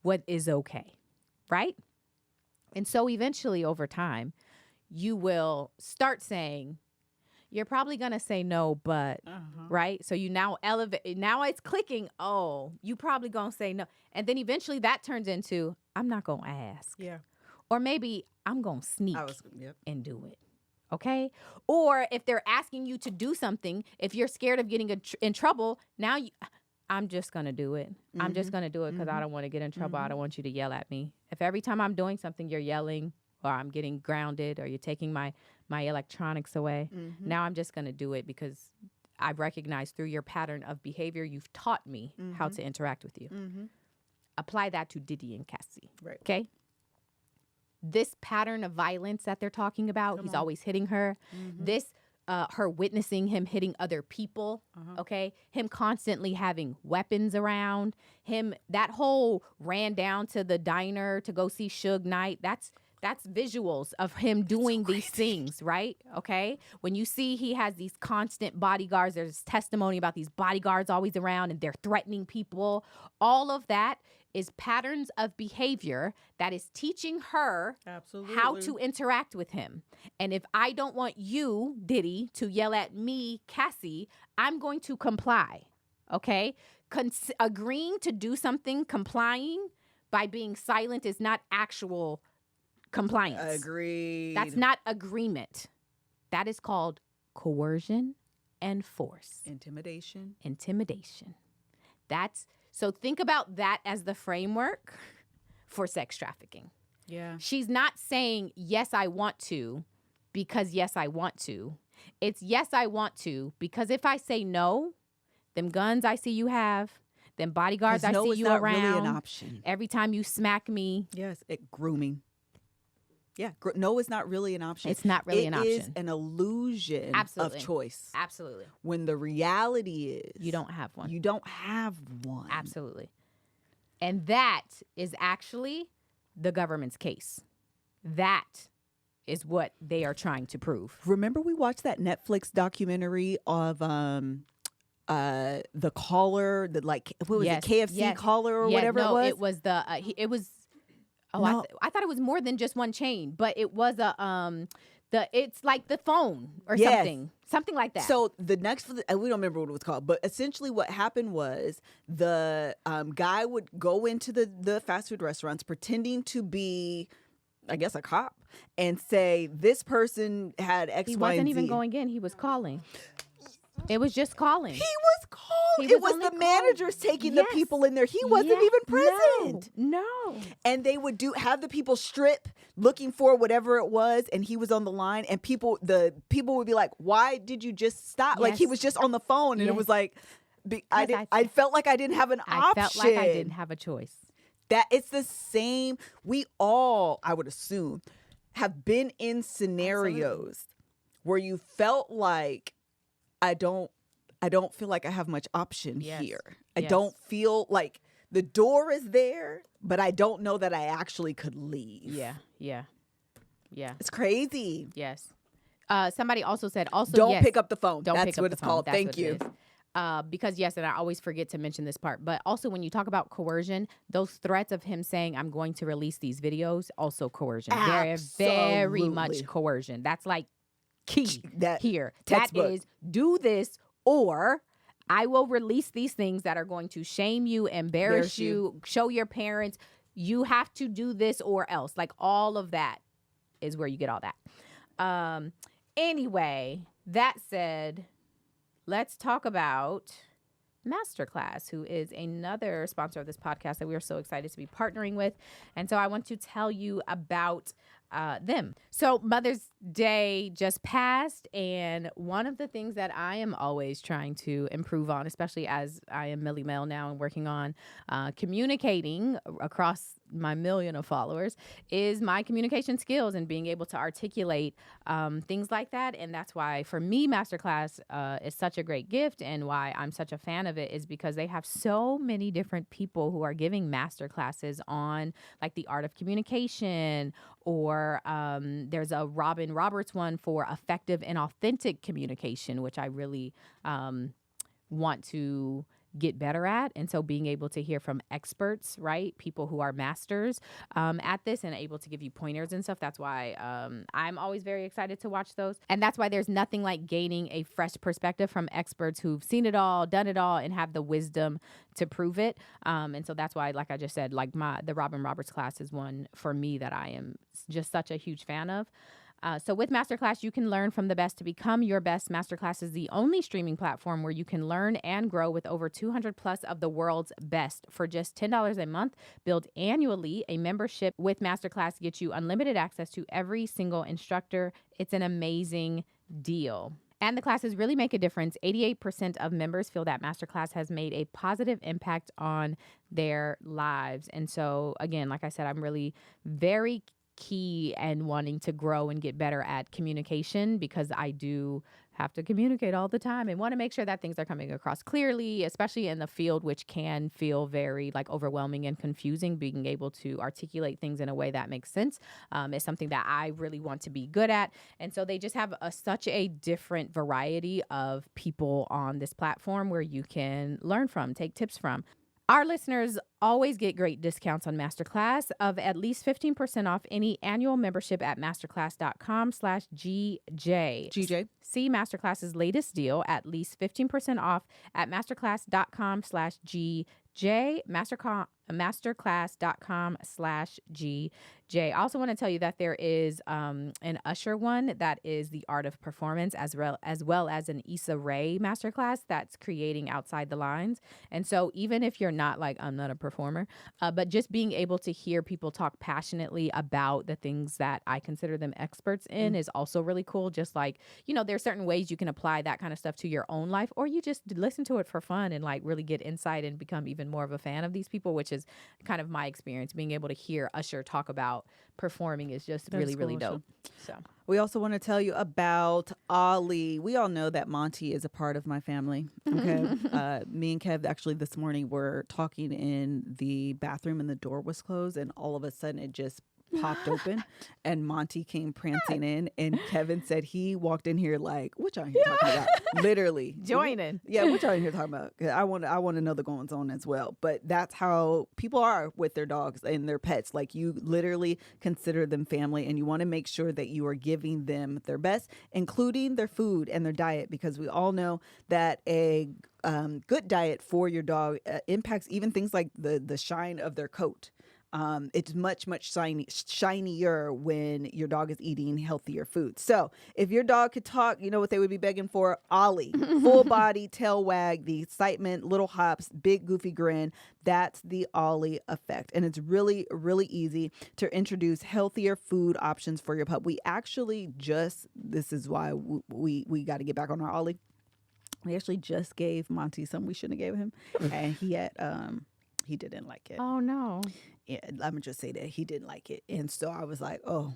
what is okay, right? And so eventually over time, you will start saying, you're probably going to say no, but, right? So you now elevate, now it's clicking, oh, you probably going to say no. And then eventually that turns into, I'm not going to ask. Yeah. Or maybe I'm going to sneak and do it. Okay? Or if they're asking you to do something, if you're scared of getting in trouble, now I'm just going to do it. I'm just going to do it because I don't want to get in trouble. I don't want you to yell at me. If every time I'm doing something, you're yelling or I'm getting grounded or you're taking my electronics away, now I'm just going to do it because I've recognized through your pattern of behavior, you've taught me how to interact with you. Apply that to Diddy and Cassie. Right. Okay? This pattern of violence that they're talking about, he's always hitting her. This, her witnessing him hitting other people, okay? Him constantly having weapons around. Him, that whole ran down to the diner to go see Suge Knight. That's visuals of him doing these things, right? Okay? When you see he has these constant bodyguards, there's testimony about these bodyguards always around and they're threatening people. All of that is patterns of behavior that is teaching her how to interact with him. And if I don't want you, Diddy, to yell at me, Cassie, I'm going to comply, okay? Agreeing to do something, complying by being silent is not actual compliance. Agreed. That's not agreement. That is called coercion and force. Intimidation. So think about that as the framework for sex trafficking. Yeah. She's not saying, yes, I want to, because yes, I want to. It's yes, I want to, because if I say no, them guns I see you have, them bodyguards I see you around. Really an option. Every time you smack me. Yes, grooming. Yeah, no is not really an option. It's not really an option. It is an illusion of choice. Absolutely. When the reality is... You don't have one. You don't have one. Absolutely. And that is actually the government's case. That is what they are trying to prove. Remember we watched that Netflix documentary of the caller, the like, what was it, KFC caller or whatever it was? It was it was... Oh, no. I thought it was more than just one chain, but it was it's like the phone or something like that. So the next, we don't remember what it was called, but essentially what happened was the guy would go into the fast food restaurants pretending to be, I guess, a cop and say this person had X, Y, and Z. He wasn't even going in. He was calling. It was just calling. He was calling. It was the managers taking the people in there. He wasn't even present. No. And they would have the people strip looking for whatever it was, and he was on the line, and the people would be like, "Why did you just stop?" Like he was just on the phone, and it was like, I felt like I didn't have an option. I felt like I didn't have a choice. That it's the same. We all, I would assume, have been in scenarios where you felt like, I don't feel like I have much option here. I don't feel like the door is there, but I don't know that I actually could leave. Yeah. It's crazy. Yes. Somebody also said, don't pick up the phone. Don't That's pick up what the it's phone. called. That's Thank what you. it is. Because yes, and I always forget to mention this part, but also when you talk about coercion, those threats of him saying, I'm going to release these videos, also coercion. Very, very much coercion. That's like key here. Textbook. That is, do this or I will release these things that are going to shame you, embarrass you, show your parents. You have to do this or else. Like all of that is where you get all that. Anyway, that said, let's talk about Masterclass, who is another sponsor of this podcast that we are so excited to be partnering with. And so I want to tell you about them. So Mother's Day just passed, and one of the things that I am always trying to improve on, especially as I am Millie Mel now and working on communicating across my million of followers, is my communication skills and being able to articulate things like that. And that's why for me Masterclass is such a great gift, and why I'm such a fan of it is because they have so many different people who are giving masterclasses on like the art of communication, or there's a Robin Roberts one for effective and authentic communication, which I really want to get better at. And so being able to hear from experts, right? People who are masters at this and able to give you pointers and stuff. That's why I'm always very excited to watch those. And that's why there's nothing like gaining a fresh perspective from experts who've seen it all, done it all, and have the wisdom to prove it. And so that's why, like I just said, like the Robin Roberts class is one for me that I am just such a huge fan of. So with Masterclass, you can learn from the best to become your best. Masterclass is the only streaming platform where you can learn and grow with over 200 plus of the world's best. For just $10 a month, billed annually, a membership with Masterclass gets you unlimited access to every single instructor. It's an amazing deal. And the classes really make a difference. 88% of members feel that Masterclass has made a positive impact on their lives. And so, again, like I said, I'm really very key and wanting to grow and get better at communication, because I do have to communicate all the time and want to make sure that things are coming across clearly, especially in the field, which can feel very like overwhelming and confusing. Being able to articulate things in a way that makes sense is something that I really want to be good at. And so they just have such a different variety of people on this platform where you can learn from, take tips from. Our listeners always get great discounts on Masterclass of at least 15% off any annual membership at masterclass.com/GJ. GJ. See Masterclass's latest deal, at least 15% off at masterclass.com/GJ. Masterclass.com/GJ. I also want to tell you that there is an Usher one that is the art of performance, as well as an Issa Rae masterclass that's creating outside the lines. And so even if you're not like, I'm not a performer, but just being able to hear people talk passionately about the things that I consider them experts in is also really cool. Just like, there's certain ways you can apply that kind of stuff to your own life, or you just listen to it for fun and like really get insight and become even more of a fan of these people, which is kind of my experience. Being able to hear Usher talk about performing is just really, really dope. So we also want to tell you about Ollie. We all know that Monty is a part of my family. Okay. Me and Kev actually this morning were talking in the bathroom and the door was closed, and all of a sudden it just popped open and Monty came prancing in, and Kevin said he walked in here like, what y'all here talking about? Literally joining. Yeah, what y'all in here talking about? I want to know the goings on as well. But that's how people are with their dogs and their pets. Like, you literally consider them family, and you want to make sure that you are giving them their best, including their food and their diet, because we all know that a good diet for your dog impacts even things like the shine of their coat. It's much shinier when your dog is eating healthier food. So if your dog could talk, you know what they would be begging for? Ollie. Full body, tail wag, the excitement, little hops, big goofy grin. That's the Ollie effect. And it's really, really easy to introduce healthier food options for your pup. We actually this is why we got to get back on our Ollie. We actually just gave Monty something we shouldn't have gave him. And he didn't like it. Oh, no. Yeah, let me just say that he didn't like it. And so I was like, oh,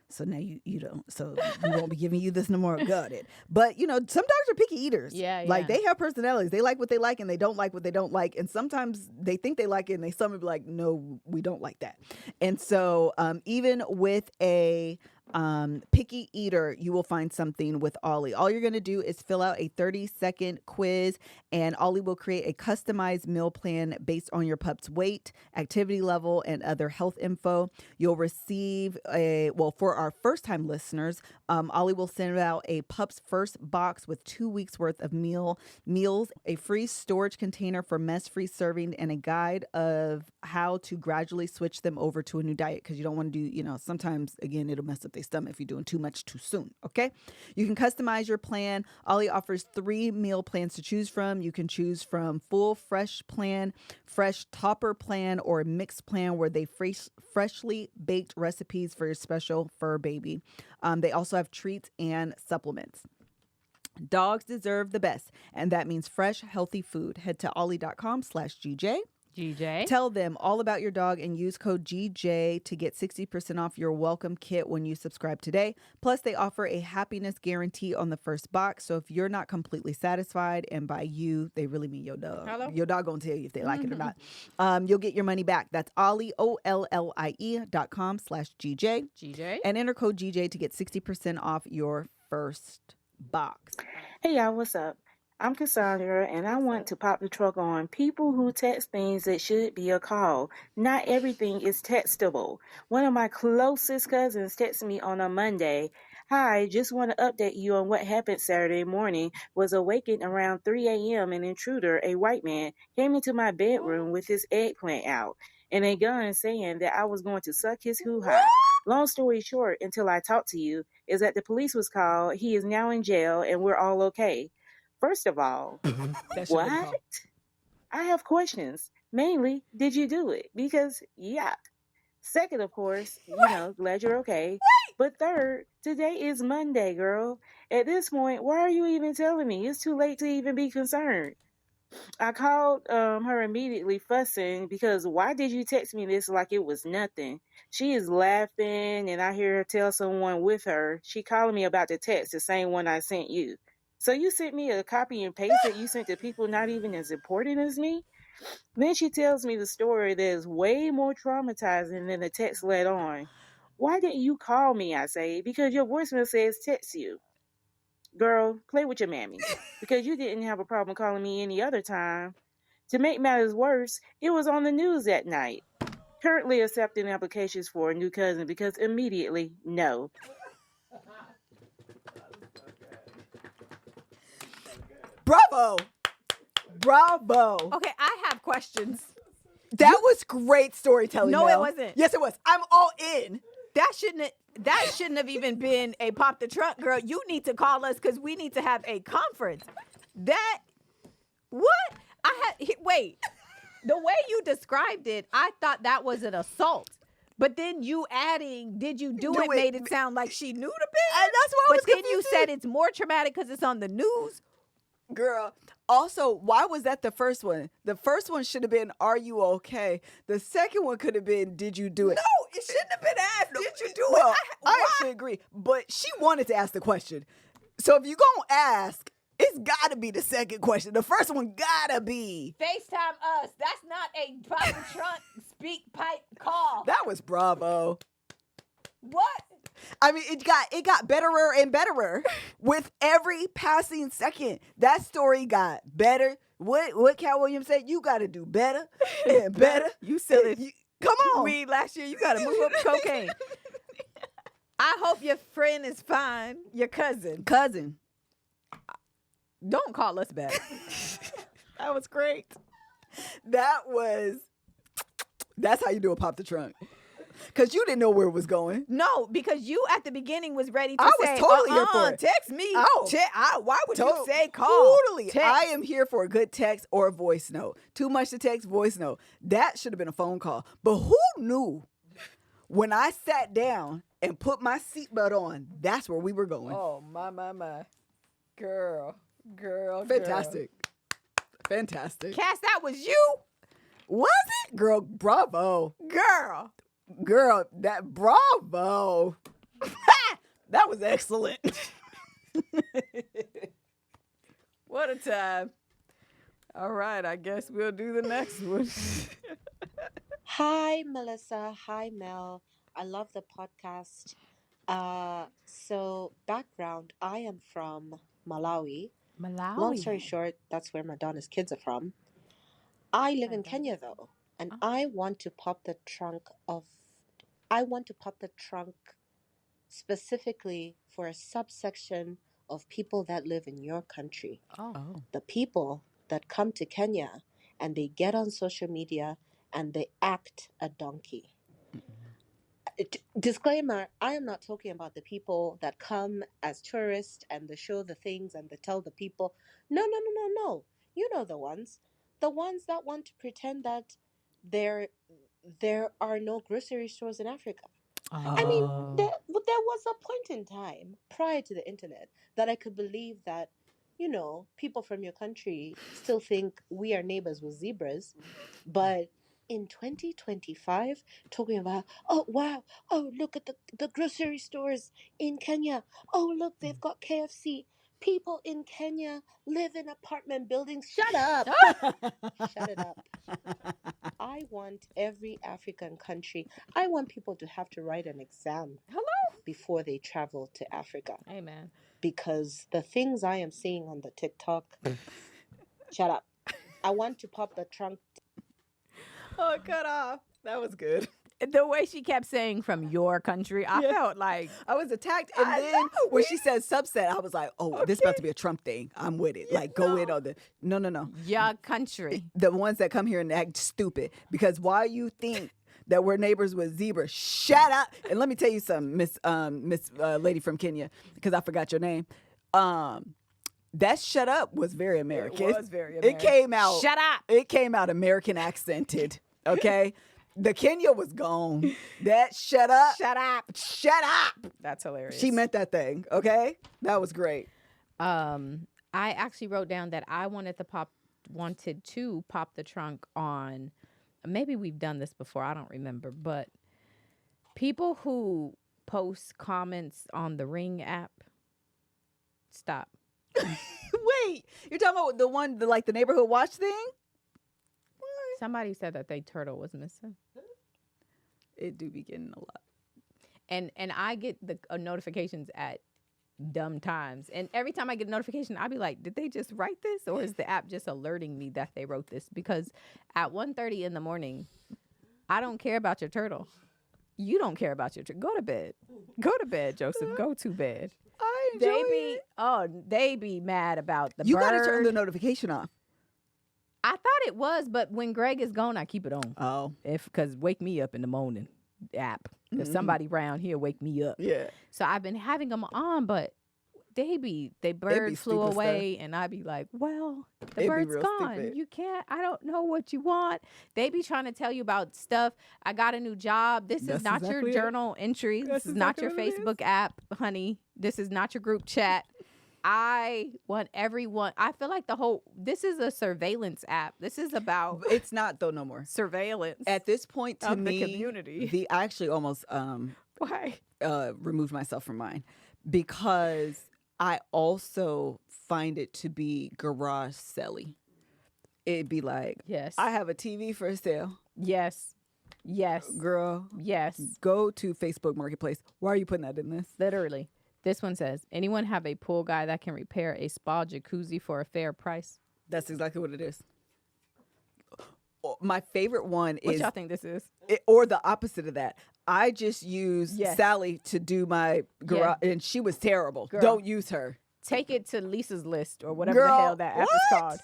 so now you don't. So we won't be giving you this no more. Got it. But, some dogs are picky eaters. Yeah. Like, they have personalities. They like what they like and they don't like what they don't like. And sometimes they think they like it and some will be like, no, we don't like that. And so even with a picky eater, you will find something with Ollie. All you're going to do is fill out a 30-second quiz, and Ollie will create a customized meal plan based on your pup's weight, activity level, and other health info. You'll receive for our first-time listeners, Ollie will send out a pup's first box with 2 weeks worth of meals, a free storage container for mess-free serving, and a guide of how to gradually switch them over to a new diet, because you don't want to do, sometimes, again, it'll mess up their stomach if you're doing too much too soon. Okay. You can customize your plan. Ollie offers 3 meal plans to choose from. You can choose from full fresh plan, fresh topper plan, or a mixed plan where they freshly baked recipes for your special fur baby. They also have treats and supplements. Dogs deserve the best, and that means fresh, healthy food. Head to ollie.com/GJ. Tell them all about your dog and use code GJ to get 60% off your welcome kit when you subscribe today. Plus, they offer a happiness guarantee on the first box. So if you're not completely satisfied, and by you, they really mean your dog. Hello? Your dog gonna tell you if they like it or not. You'll get your money back. That's Ollie, OLLIE.com/GJ. And enter code GJ to get 60% off your first box. Hey y'all, what's up? I'm Cassandra, and I want to pop the truck on people who text things that should be a call. Not everything is textable. One of my closest cousins texted me on a Monday. Hi, just want to update you on what happened Saturday morning. Was awakened around 3 a.m. An intruder, a white man, came into my bedroom with his eggplant out and a gun saying that I was going to suck his hoo-ha. Long story short, until I talked to you, is that the police was called. He is now in jail, and we're all okay. First of all, That should have been what? called. I have questions. Mainly, did you do it? Because, yeah. Second, of course, glad you're okay. But third, today is Monday, girl. At this point, why are you even telling me? It's too late to even be concerned. I called her immediately, fussing because why did you text me this like it was nothing? She is laughing, and I hear her tell someone with her. She calling me about the text, the same one I sent you. So you sent me a copy and paste that you sent to people not even as important as me? Then she tells me the story that is way more traumatizing than the text led on. Why didn't you call me, I say? Because your voicemail says text you. Girl, play with your mammy. Because you didn't have a problem calling me any other time. To make matters worse, it was on the news that night. Currently accepting applications for a new cousin because immediately, no. Bravo. Bravo. Okay, I have questions. That was great storytelling. No, Mel. it wasn't. Yes, it was. I'm all in. That shouldn't have even been a pop the trunk, girl. You need to call us because we need to have a conference. Wait. The way you described it, I thought that was an assault. But then you adding, did you do it, made it sound like she knew the bitch. And that's why I was But then you confused. said it's more traumatic because it's on the news. Girl. Also, why was that the first one? The first one should have been, are you okay? The second one could have been, did you do it? No, it shouldn't have been asked. Did you do Well, it? I actually agree. But she wanted to ask the question. So if you going to ask, it's got to be the second question. The first one got to be. FaceTime us. That's not a pop the trunk speak pipe call. That was bravo. What? I mean, it got betterer and betterer with every passing second. That story got better. What Cat Williams said, you got to do better and better. You silly. Come on. Weed last year, you got to move up to cocaine. I hope your friend is fine. Your cousin. Don't call us back. That was great. That's how you do a pop the trunk. Because you didn't know where it was going. No, because you at the beginning was ready to I say, was totally here for it. Text me. Oh. Why would you say call? Totally. Text. I am here for a good text or a voice note. Too much to text, voice note. That should have been a phone call. But who knew when I sat down and put my seatbelt on, that's where we were going. Oh, my. Girl. Fantastic. Fantastic. Cass, that was you? Was it? Girl, bravo. Girl, that bravo. That was excellent. what a time. All right, I guess we'll do the next one. Hi, Melissa. Hi, Mel. I love the podcast. So, background, I am from Malawi. Long story short, that's where Madonna's kids are from. I live in Kenya, though, and I want to pop the trunk specifically for a subsection of people that live in your country. Oh. The people that come to Kenya and they get on social media and they act a donkey. Disclaimer, I am not talking about the people that come as tourists and they show the things and they tell the people, no. You know the ones that want to pretend that there are no grocery stores in Africa. I mean, there was a point in time prior to the internet that I could believe that, people from your country still think we are neighbors with zebras. But in 2025, talking about, oh, wow, oh, look at the grocery stores in Kenya. Oh, look, they've got KFC. People in Kenya live in apartment buildings. Shut up. Shut it up. I want every African country. I want people to have to write an exam before they travel to Africa. Amen. Because the things I am seeing on the TikTok, shut up. I want to pop the trunk. Oh, cut off. That was good. The way she kept saying from your country, I felt like I was attacked. And then when she said subset, I was like, oh, this is about to be a Trump thing. I'm with it. Like, go in on the... No. your country. The ones that come here and act stupid. Because why you think that we're neighbors with zebras. Shut up. And let me tell you something, Miss Lady from Kenya, because I forgot your name. That shut up was very American. It was very American. It came out. Shut up. It came out American accented. Okay. The Kenya was gone. That shut up. Shut up. Shut up. That's hilarious. She meant that thing. Okay. That was great. I actually wrote down that I wanted to pop the trunk on. Maybe we've done this before. I don't remember, but people who post comments on the Ring app, stop. Wait, you're talking about the one, the neighborhood watch thing? What? Somebody said that their turtle was missing. It do be getting a lot. And I get the notifications at dumb times. And every time I get a notification, I'll be like, did they just write this? Or is the app just alerting me that they wrote this? Because at 1:30 in the morning, I don't care about your turtle. You don't care about your turtle. Go to bed. Go to bed, Joseph. Go to bed. I enjoy it. They be mad about the You bird. got to turn the notification off. I thought it was, but when Greg is gone, I keep it on. Oh. Because wake me up in the morning app. If somebody around here wake me up. Yeah. So I've been having them on, but they bird flew away, and I be like, well, the bird's gone. Stupid. You can't. I don't know what you want. They be trying to tell you about stuff. I got a new job. This is not your journal entry. This is not your Facebook app, honey. This is not your group chat. I want everyone. I feel like this is a surveillance app. This is about. It's not though no more. Surveillance. At this point, to of me, the community. I actually almost Why? Removed myself from mine because I also find it to be garage selly. It'd be like, Yes. I have a TV for sale. Yes. Yes. Girl, Yes. go to Facebook Marketplace. Why are you putting that in this? Literally. This one says, anyone have a pool guy that can repair a spa jacuzzi for a fair price? That's exactly what it is. My favorite one What is, y'all think this is? or the opposite of that. I just used Yes. Sally to do my garage, and she was terrible. Girl. Don't use her. Take it to Lisa's List or whatever Girl, the hell that app is what? called.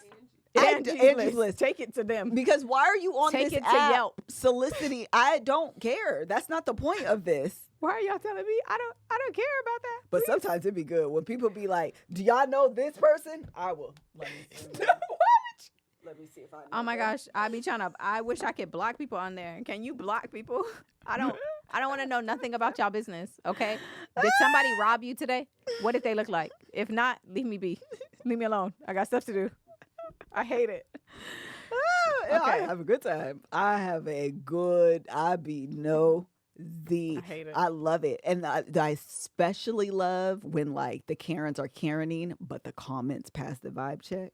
Angie's List. Take it to them. Because why are you on Take this it to app Yelp. soliciting? I don't care. That's not the point of this. Why are y'all telling me? I don't care about that. But Please. sometimes it'd be good when people be like, "Do y'all know this person?" I will. Let me see. Let me see if I know. Oh my them. gosh, I wish I could block people on there. Can you block people? I don't want to know nothing about y'all business, okay? Did somebody rob you today? What did they look like? If not, leave me be. Leave me alone. I got stuff to do. I hate it. I Okay. have a good time. I have a good. I hate it. I love it, and I especially love when like the Karens are Karening, but the comments pass the vibe check.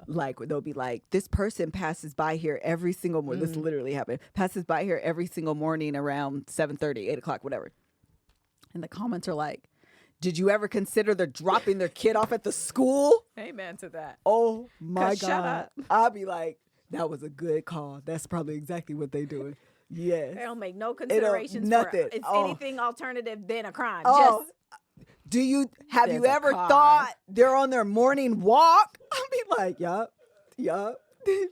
Like they'll be like, this person passes by here every single morning. This literally happened. Passes by here every single morning around 7:30, 8 o'clock, whatever. And the comments are like, did you ever consider they're dropping their kid off at the school? Amen to that. Oh my 'Cause God. shut up. I'll be like, that was a good call. That's probably exactly what they doing. Yes. They don't make no considerations nothing. for it's Oh. anything alternative than a crime. Oh, Just have There's you a ever car. thought they're on their morning walk? I'll be like, yup.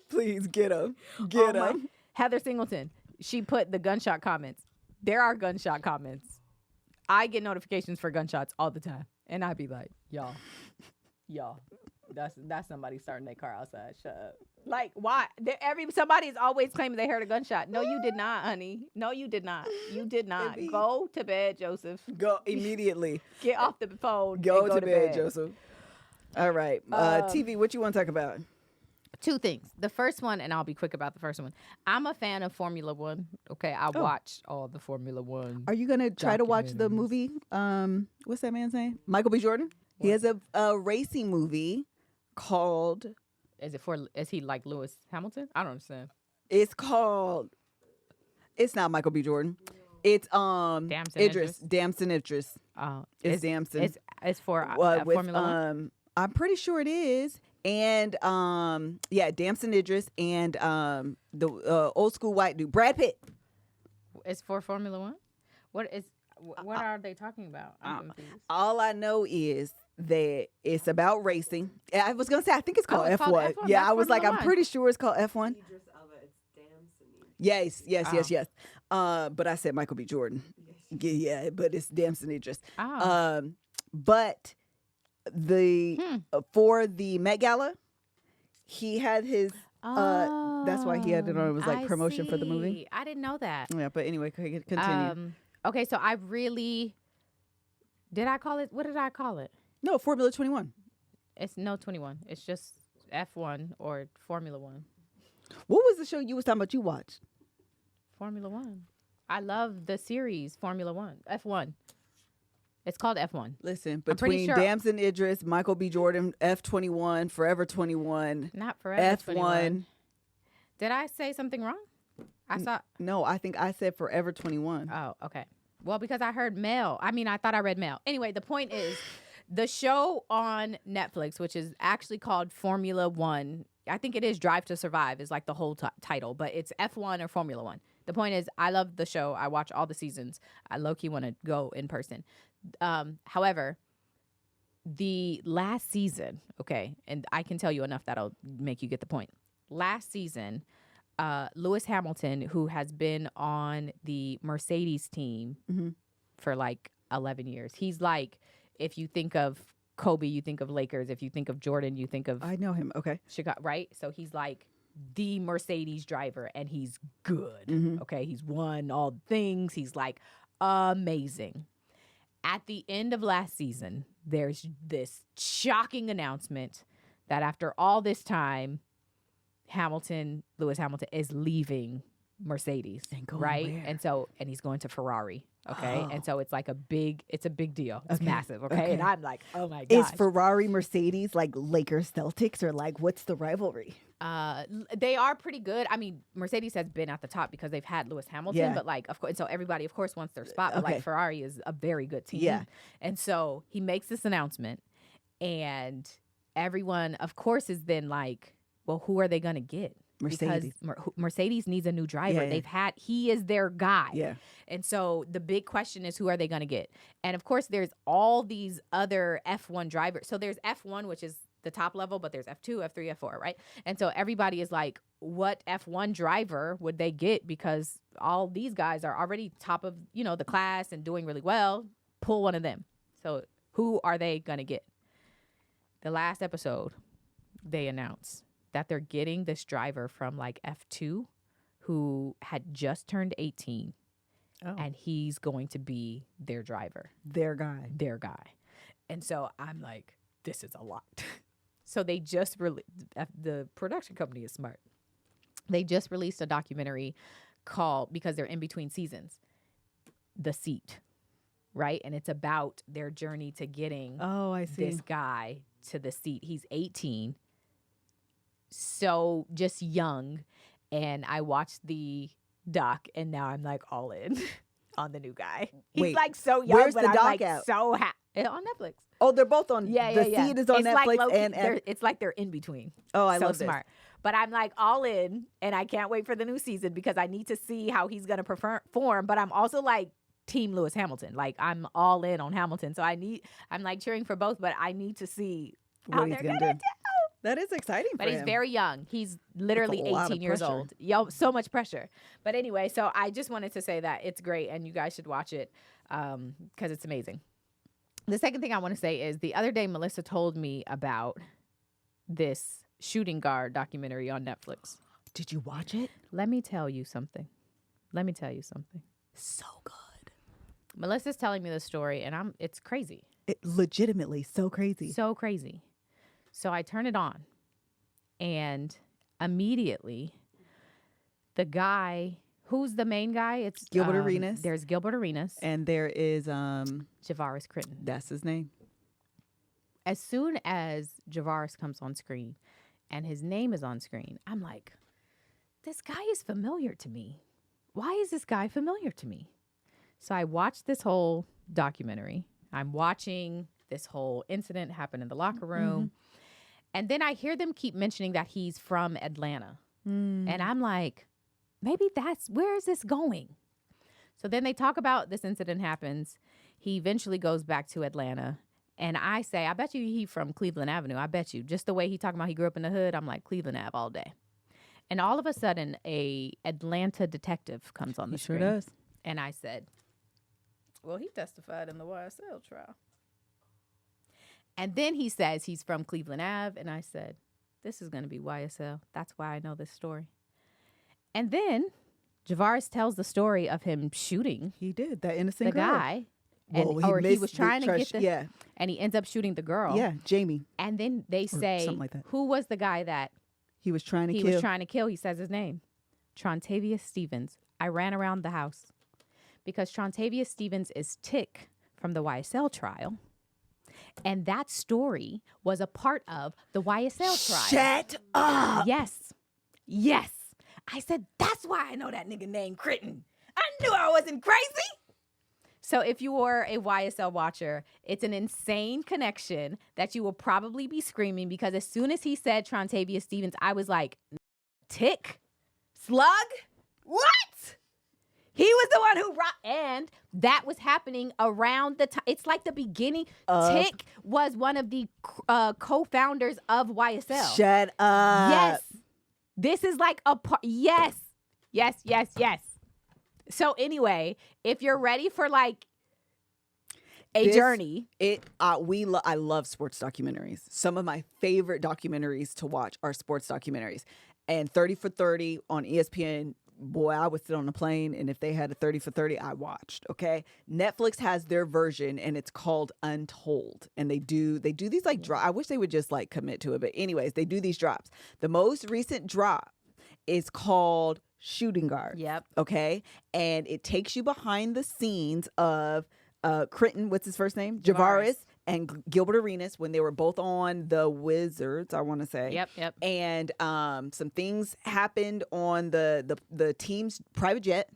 Please get them. Get my- them. Heather Singleton, she put the gunshot comments. There are gunshot comments. I get notifications for gunshots all the time. And I'd be like, y'all, that's somebody starting their car outside. Shut up. Like, why? Somebody's always claiming they heard a gunshot. No, you did not, honey. No, you did not. You did not. Baby. Go to bed, Joseph. Go immediately. Get off the phone. Go and to bed, Joseph. All right. TV, what you want to talk about? Two things. The first one, and I'll be quick about the first one. I'm a fan of Formula One. Okay, I watch all the Formula One. Are you going to try to watch the movie? What's that man's name? Michael B. Jordan? He has a racing movie called... Is he like Lewis Hamilton? I don't understand. It's called... It's not Michael B. Jordan. It's Damson Idris. Oh, It's Damson. It's for With, Formula One. I'm pretty sure it is. And Damson Idris and the old school white dude, Brad Pitt. It's for Formula One. What are they talking about? I'm confused. All I know is that it's about racing. I was gonna say I think it's called it's F1. called F1. Yeah, That's I was like, Formula I'm One. pretty sure it's called F1. Yes. Oh. But I said Michael B. Jordan. Yeah, but it's Damson Idris. Oh. But the for the Met Gala, he had his. That's why he had it on. It was like I promotion for the movie. see. I didn't know that. Yeah, but anyway, continue. Okay, so I really did I call it? What did I call it? No, Formula 21. It's no 21. It's just F1 or Formula One. What was the show you was talking about? You watched? Formula One. I love the series Formula One. F1. It's called F1. Listen, I'm pretty between sure- Damson Idris, Michael B. Jordan, F21, Forever 21, Not Forever F1. 21. Did I say something wrong? I saw. No, I think I said Forever 21. Oh, okay. Well, because I heard Mel. I thought I read Mel. Anyway, the point is the show on Netflix, which is actually called Formula One. I think it is Drive to Survive is like the whole title, but it's F1 or Formula One. The point is I love the show. I watch all the seasons. I low-key want to go in person. However, the last season, okay, and I can tell you enough that'll make you get the point. Last season, Lewis Hamilton, who has been on the Mercedes team for like 11 years. He's like, if you think of Kobe, you think of Lakers. If you think of Jordan, you think of I know him. Okay. Chicago, right? So he's like the Mercedes driver, and he's good. Okay, he's won all the things. He's like amazing. At the end of last season, there's this shocking announcement that after all this time, Lewis Hamilton is leaving Mercedes, right? Where? And he's going to Ferrari. Okay. Oh. And so it's like it's a big deal. It's Okay. massive. Okay? Okay. And I'm like, oh my gosh. Is Ferrari Mercedes like Lakers Celtics or like what's the rivalry? They are pretty good. I mean, Mercedes has been at the top because they've had Lewis Hamilton, Yeah. but like, of course, so everybody, of course, wants their spot. But Okay. like, Ferrari is a very good team. Yeah. And so he makes this announcement, and everyone, of course, is then like, well, who are they going to get? Mercedes. Because Mercedes needs a new driver. Yeah. He is their guy. Yeah. And so the big question is, who are they going to get? And of course, there's all these other F1 drivers. So there's F1, which is the top level, but there's F2, F3, F4, right? And so everybody is like, what F1 driver would they get? Because all these guys are already top of, the class and doing really well. Pull one of them. So who are they going to get? The last episode, they announced that they're getting this driver from like F2 who had just turned 18. Oh. And he's going to be their driver. Their guy. And so I'm like, this is a lot. So they just the production company is smart. They just released a documentary called, because they're in between seasons, The Seat, right? And it's about their journey to getting this guy to the seat. He's 18, so just young. And I watched the doc, and now I'm like all in on the new guy. He's Wait, like so young, where's but the I'm doc like out? so happy. On Netflix. Oh, they're both on. Yeah. The Seed is on It's Netflix like low-key, and it's like they're in between. Oh, I so love this. smart. But I'm like all in, and I can't wait for the new season because I need to see how he's gonna perform. But I'm also like Team Lewis Hamilton. Like I'm all in on Hamilton, so I'm like cheering for both. But I need to see how What he's they're gonna gonna do. do. That is exciting But for he's him. very young. He's literally That's a lot of 18 years pressure. old. Yo, so much pressure. But anyway, so I just wanted to say that it's great, and you guys should watch it because it's amazing. The second thing I want to say is the other day, Melissa told me about this shooting guard documentary on Netflix. Did you watch it? Let me tell you something. So good. Melissa's telling me the story, and it's crazy. It legitimately so crazy. So crazy. So I turn it on, and immediately the guy, who's the main guy? It's Gilbert Arenas. There's Gilbert Arenas And there is Javaris Critton. that's his name. As soon as Javaris comes on screen and his name is on screen, I'm like, this guy is familiar to me. Why is this guy familiar to me? So I watched this whole documentary. I'm watching this whole incident happen in the locker room. And then I hear them keep mentioning that he's from Atlanta. And I'm like, maybe where is this going? So then they talk about this incident happens. He eventually goes back to Atlanta. And I say, I bet you he from Cleveland Avenue. I bet you. Just the way he talking about he grew up in the hood, I'm like, Cleveland Ave all day. And all of a sudden, a Atlanta detective comes on the He sure screen. does. And I said, well, he testified in the YSL trial. And then he says he's from Cleveland Ave. And I said, this is going to be YSL. That's why I know this story. And then Javaris tells the story of him shooting He did. That innocent the girl. guy. Well, Or he missed was the trying to get trash- the... Yeah. And he ends up shooting the girl. Yeah, Jamie. And then they say, something like that. who was the guy that He was trying to he kill. was trying to kill? He says his name. Trontavious Stevens. I ran around the house. Because Trontavious Stevens is Tick from the YSL trial. And that story was a part of the YSL trial. Shut up. Yes. Yes. I said, that's why I know that nigga named Critton. I knew I wasn't crazy. So if you were a YSL watcher, it's an insane connection that you will probably be screaming because as soon as he said Trontavious Stevens, I was like, Tick? Slug? What? He was the one who and that was happening around the time. It's like the beginning. Tick was one of the co-founders of YSL. Shut up. Yes. This is like a part. Yes. Yes, yes, yes. So anyway, if you're ready for like a journey. I love sports documentaries. Some of my favorite documentaries to watch are sports documentaries. And 30 for 30 on ESPN, boy, I would sit on a plane, and if they had a 30 for 30, I watched, okay? Netflix has their version, and it's called Untold. And they do these like I wish they would just like commit to it. But anyways, they do these drops. The most recent drop is called Shooting Guard. Yep. Okay? And it takes you behind the scenes of Critton, what's his first name? Javaris and Gilbert Arenas when they were both on the Wizards, I want to say. Yep. And some things happened on the team's private jet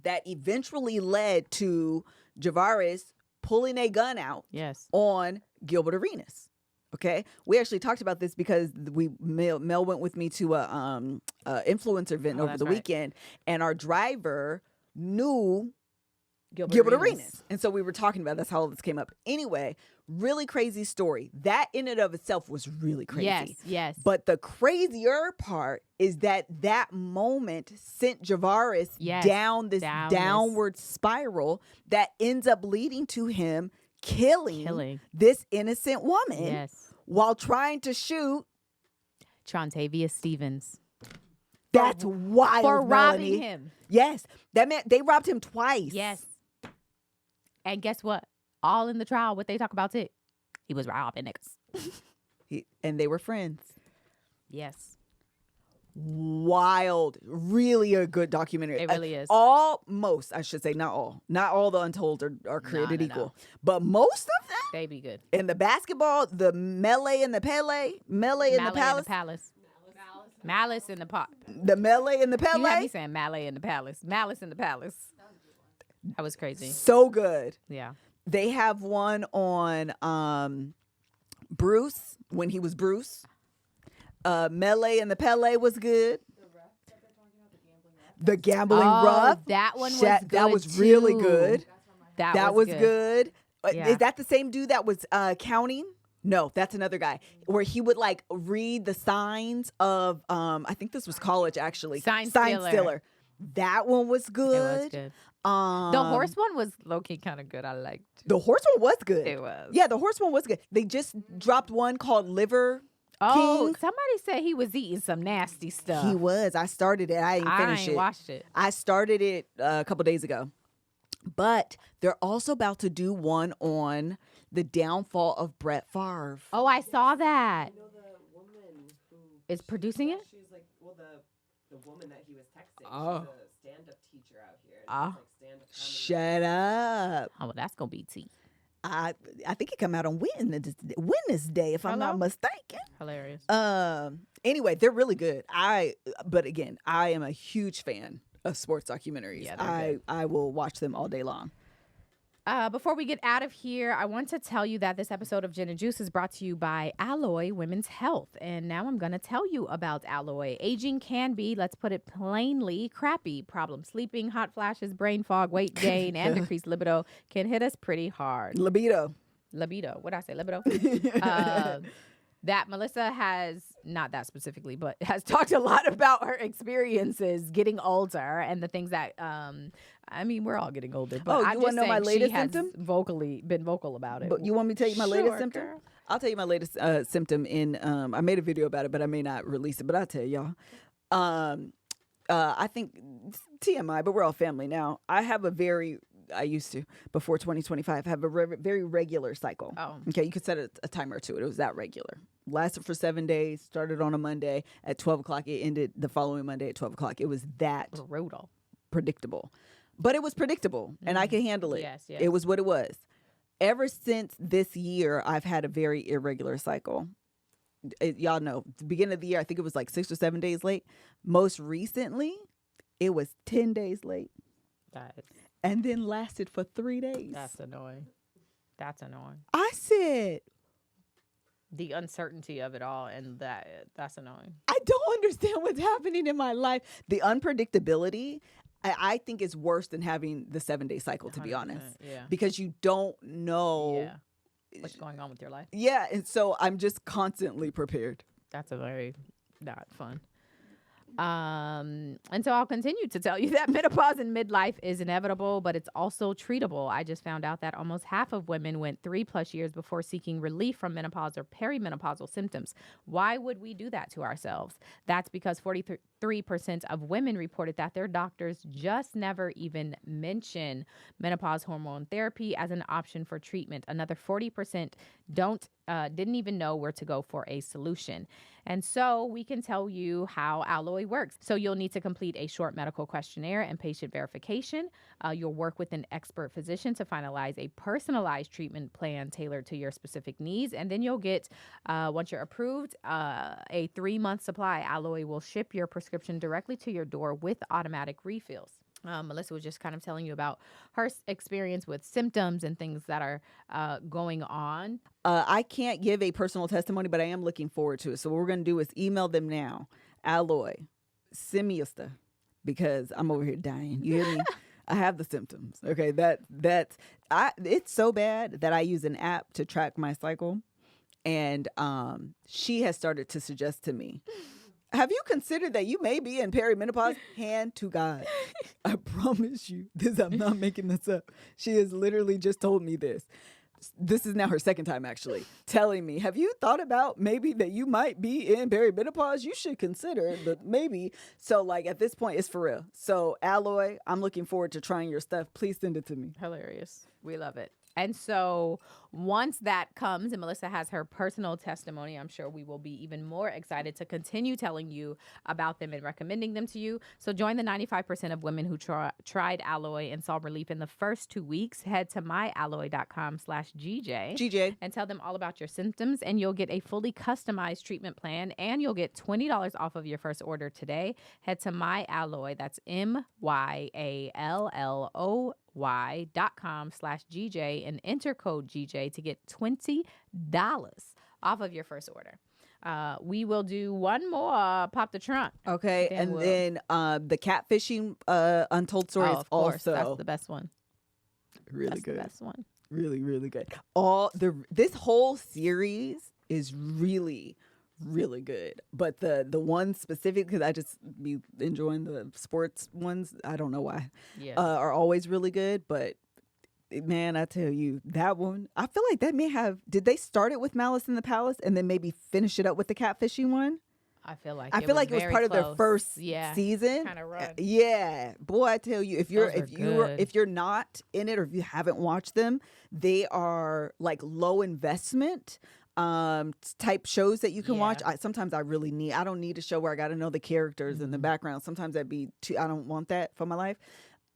that eventually led to Javaris pulling a gun out on Gilbert Arenas. Okay, we actually talked about this because Mel went with me to a influencer event over the weekend, and our driver knew Gilbert Arenas. And so we were talking about that's how all this came up. Anyway, really crazy story. That in and of itself was really crazy. Yes. But the crazier part is that moment sent Javaris down this downward spiral that ends up leading to him killing this innocent woman while trying to shoot Trontavious Stevens. That's wild. For robbing Melanie. him. Yes. That meant they robbed him twice. Yes. And guess what? All in the trial, what they talk about it. He was robbing niggas. And they were friends. Yes. Wild. Really a good documentary. It really is. Almost, I should say, not all. Not all the Untold are created equal. No. But most of them. They be good. In the basketball, the Melee and the Pele. Melee and the Palace. Malice in the pot. The Melee and the Pele. You had me saying Melee in the Palace. Malice in the Palace. That was crazy. So good. Yeah. They have one on Bruce, when he was Bruce. Melee and the Pele was good. The Gambling Rough. That one was good. That was really good. That was good. Yeah. Is that the same dude that was counting? No, that's another guy where he would like read the signs of I think this was college actually. Sign Stealer. That one was good. It was good. The horse one was low-key kind of good. I liked. The horse one was good. It was. Yeah, the horse one was good. They just dropped one called Liver King. Somebody said he was eating some nasty stuff. He was. I started it. I ain't finished it. I ain't watched it. I started it a couple days ago. But they're also about to do one on the downfall of Brett Favre. Oh, I saw that. You know the woman who is producing it? She's like, well, the woman that he was texting. Oh. She's a stand-up teacher out here. And it's like stand-up comedy. Shut up. Oh, well, that's gonna be tea. I think it come out on Wednesday, if I'm not mistaken. Hilarious. Anyway, they're really good. But again, I am a huge fan of sports documentaries. Yeah, I will watch them all day long. Before we get out of here, I want to tell you that this episode of Gin and Juice is brought to you by Alloy Women's Health. And now I'm going to tell you about Alloy. Aging can be, let's put it plainly, crappy. Problem sleeping, hot flashes, brain fog, weight gain, and decreased libido can hit us pretty hard. Libido. What did I say? Libido? that Melissa has, not that specifically, but has talked a lot about her experiences getting older and the things that, I mean, we're all getting older, but I'm you want just to know my saying latest she has symptom? been vocal about it. But you want me to tell you my latest Sure, symptom? girl. I'll tell you my latest symptom in I made a video about it, but I may not release it, but I'll tell y'all. I think TMI, but we're all family now. I used to, before 2025, have a very regular cycle. Oh. Okay, you could set a timer to it. It was that regular. Lasted for 7 days, started on a Monday at 12 o'clock. It ended the following Monday at 12 o'clock. It was that Brutal. predictable. But it was predictable, and I could handle it. Yes. It was what it was. Ever since this year, I've had a very irregular cycle. Y'all know, the beginning of the year, I think it was like 6 or 7 days late. Most recently, it was 10 days late. And then lasted for 3 days. That's annoying. I said, The uncertainty of it all, and that's annoying. I don't understand what's happening in my life. The unpredictability, I think, is worse than having the 7-day cycle, to be honest. Yeah. Because you don't know. Yeah. What's going on with your life? Yeah, and so I'm just constantly prepared. That's a very not fun. And so I'll continue to tell you that menopause and midlife is inevitable, but it's also treatable. I just found out that almost half of women went 3+ years before seeking relief from menopause or perimenopausal symptoms. Why would we do that to ourselves? That's because 43% of women reported that their doctors just never even mention menopause hormone therapy as an option for treatment. Another 40% didn't even know where to go for a solution. And so we can tell you how Alloy works. So you'll need to complete a short medical questionnaire and patient verification. You'll work with an expert physician to finalize a personalized treatment plan tailored to your specific needs. And then you'll get, once you're approved, a 3-month supply. Alloy will ship your prescription directly to your door with automatic refills. Melissa was just kind of telling you about her experience with symptoms and things that are going on. I can't give a personal testimony, but I am looking forward to it. So what we're going to do is email them now. Alloy, send me your stuff because I'm over here dying. You hear me? I have the symptoms. Okay, it's so bad that I use an app to track my cycle, and she has started to suggest to me, have you considered that you may be in perimenopause? Hand to God. I promise you this. I'm not making this up. She has literally just told me this. This is now her second time actually telling me, have you thought about maybe that you might be in perimenopause? You should consider it, but maybe. So like at this point, it's for real. So Alloy, I'm looking forward to trying your stuff. Please send it to me. Hilarious. We love it. And so once that comes and Melissa has her personal testimony, I'm sure we will be even more excited to continue telling you about them and recommending them to you. So join the 95% of women who tried Alloy and saw relief in the first 2 weeks. Head to myalloy.com/GJ and tell them all about your symptoms, and you'll get a fully customized treatment plan, and you'll get $20 off of your first order today. Head to myalloy, that's myalloy.com/GJ and enter code GJ to get $20 off of your first order. We will do one more Pop the Trunk. Okay, then the catfishing untold story is of course, also that's the best one. Really good. The best one. Really, really good. This whole series is really, really good. But the one specific, because I just be enjoying the sports ones, I don't know why, are always really good. But man, I tell you, that one, I feel like that may have, did they start it with Malice in the Palace and then maybe finish it up with the catfishing one? I feel like it was part of their first season. Kind of run. Yeah, boy, I tell you, if you're not in it or if you haven't watched them, they are like low investment type shows that you can watch. Sometimes I don't need a show where I got to know the characters and the background. Sometimes that'd be too, I don't want that for my life.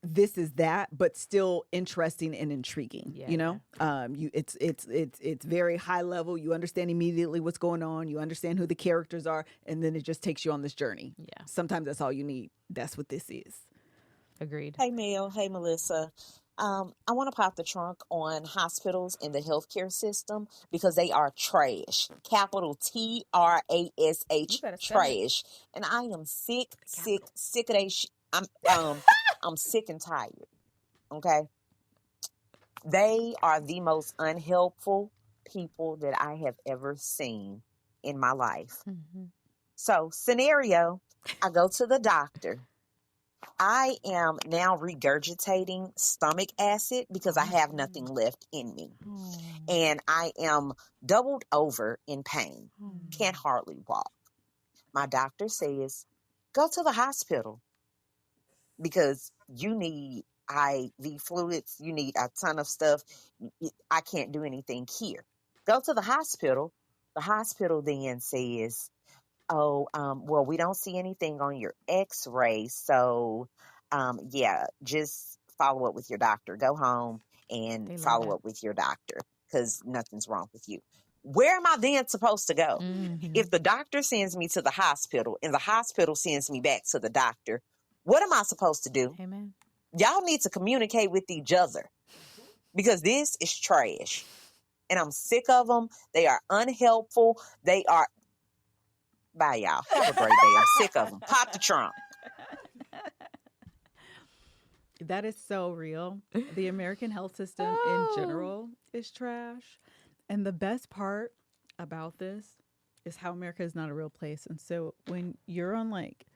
This is that, but still interesting and intriguing. It's very high level. You understand immediately what's going on. You understand who the characters are, and then it just takes you on this journey. Yeah. Sometimes that's all you need. That's what this is. Agreed. Hey, Mel. Hey, Melissa. I want to pop the trunk on hospitals in the healthcare system because they are trash. Capital TRASH, trash. And I am sick of that I'm sick and tired. Okay? They are the most unhelpful people that I have ever seen. in my life. Mm-hmm. So, scenario, I go to the doctor. I am now regurgitating stomach acid because I have nothing left in me. And I am doubled over in pain. Can't hardly walk. My doctor says, go to the hospital because you need IV fluids. You need a ton of stuff. I can't do anything here. Go to the hospital. The hospital then says, oh, well, we don't see anything on your x-ray. So, yeah, just follow up with your doctor. Go home and follow up with your doctor because nothing's wrong with you. Where am I then supposed to go? Mm-hmm. If the doctor sends me to the hospital and the hospital sends me back to the doctor, what am I supposed to do? Amen. Y'all need to communicate with each other because this is trash. And I'm sick of them. They are unhelpful. They are... Bye, y'all. Have a great day. I'm sick of them. Pop the trunk. That is so real. The American health system in general is trash. And the best part about this is how America is not a real place. And so when you're on like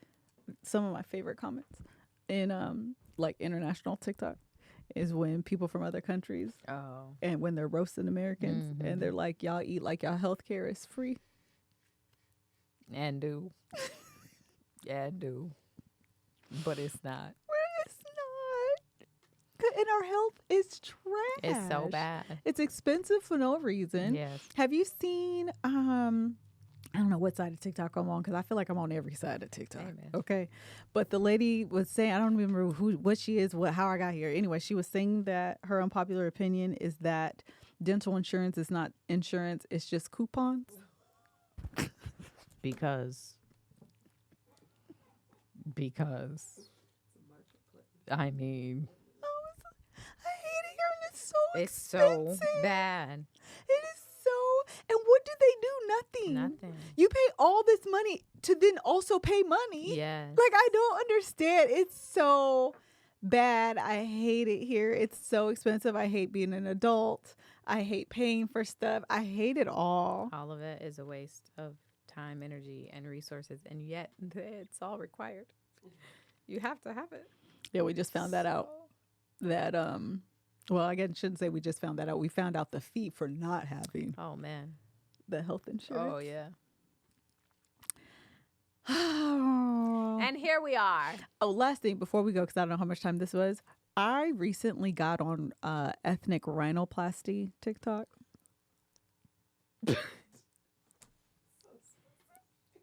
some of my favorite comments in like international TikTok is when people from other countries and when they're roasting Americans and they're like, y'all eat like y'all healthcare is free. And do. Yeah, do. But it's not. It's not. And our health is trash. It's so bad. It's expensive for no reason. Yes. Have you seen, I don't know what side of TikTok I'm on because I feel like I'm on every side of TikTok. Amen. Okay. But the lady was saying, I don't remember what she is, how I got here. Anyway, she was saying that her unpopular opinion is that dental insurance is not insurance. It's just coupons. Because I mean, I hate it here and it's it's expensive. so bad. It is so. And what do they do? Nothing. Nothing. You pay all this money to then also pay money. Yes. Like, I don't understand. It's so bad. I hate it here. It's so expensive. I hate being an adult. I hate paying for stuff. I hate it all. All of it is a waste of time, energy, and resources, and yet it's all required. You have to have it. Yeah, we just found that out. That well, I guess I shouldn't say we just found that out. We found out the fee for not having Oh man. the health insurance. Oh yeah. And here we are. Oh, last thing before we go, because I don't know how much time this was. I recently got on ethnic rhinoplasty TikTok.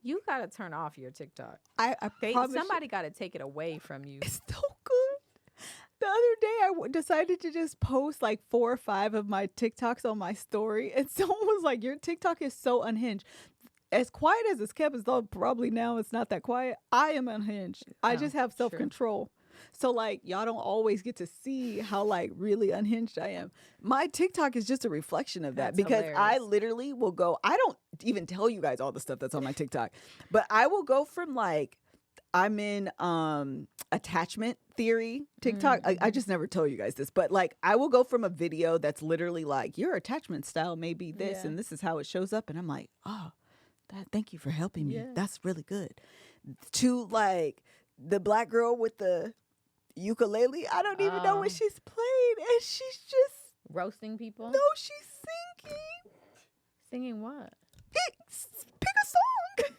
You gotta turn off your TikTok. I promise Somebody gotta take it away from you. it's so good. The other day, I decided to just post like 4 or 5 of my TikToks on my story, and someone was like, "Your TikTok is so unhinged." As quiet as it's kept, as though probably now it's not that quiet. I am unhinged. I just have self-control. So like y'all don't always get to see how like really unhinged I am. My TikTok is just a reflection of that. That's because hilarious. I literally will go, I don't even tell you guys all the stuff that's on my TikTok, but I will go from like, I'm in attachment theory TikTok. I just never tell you guys this, but like I will go from a video that's literally like your attachment style may be this and this is how it shows up. And I'm like, oh, thank you for helping me. Yeah. That's really good. To like the black girl with the ukulele. I don't even know what she's played. And she's just Roasting people? no, she's singing. Singing what? Pick a song.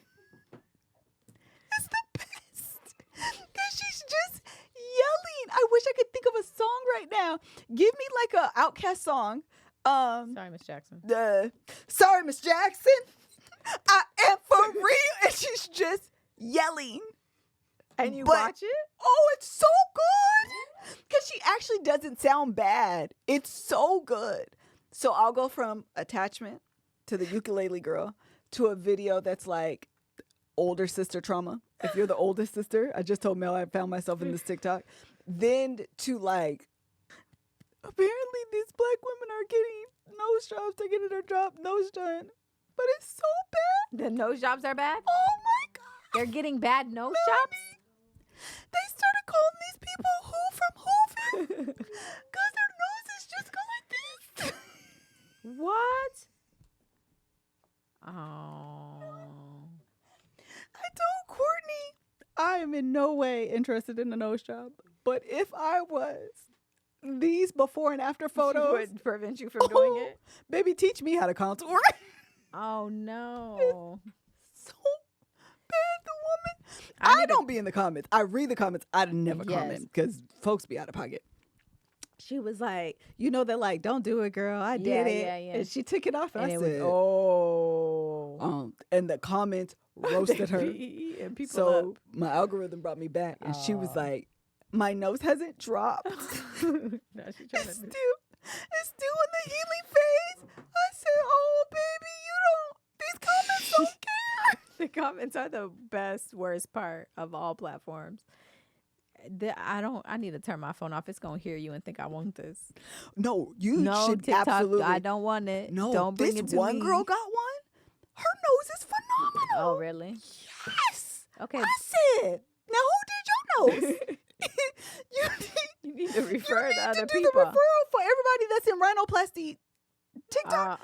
It's the best. Because she's just yelling. I wish I could think of a song right now. Give me like a Outkast song. Sorry, Miss Jackson. Sorry, Miss Jackson. I am for real. And she's just yelling. And you watch it? Oh, it's so good. Because she actually doesn't sound bad. It's so good. So I'll go from attachment to the ukulele girl to a video that's like older sister trauma. If you're the oldest sister, I just told Mel I found myself in this TikTok. Then to like, apparently these black women are getting nose jobs. They're getting their nose done. But it's so bad. The nose jobs are bad? Oh my God. They're getting bad nose Melanie, jobs? They started calling these people who from Whoville because their noses just go like this. What? Oh. I am in no way interested in a nose job. But if I was, these before and after photos would prevent you from doing it. Baby, teach me how to contour. Oh no. So bad, the woman. I don't be in the comments. I read the comments. I never comment because folks be out of pocket. She was like, you know, they're like, don't do it, girl. I did it. Yeah. And she took it off. And I said, and the comments roasted her. And people so up. my algorithm brought me back, and she was like, my nose hasn't dropped. No, she's trying It's still in the healing phase. I said, oh, baby, these comments don't care. The comments are the worst part of all platforms. I need to turn my phone off. It's gonna hear you and think I want this. No, you no, should TikTok, absolutely. I don't want it. No, don't bring this it to one me. girl got one. Her nose is phenomenal. Oh, really? Yes. Okay. I said, now who did your nose? You need to refer to other do people. the referral for everybody that's in rhinoplasty TikTok.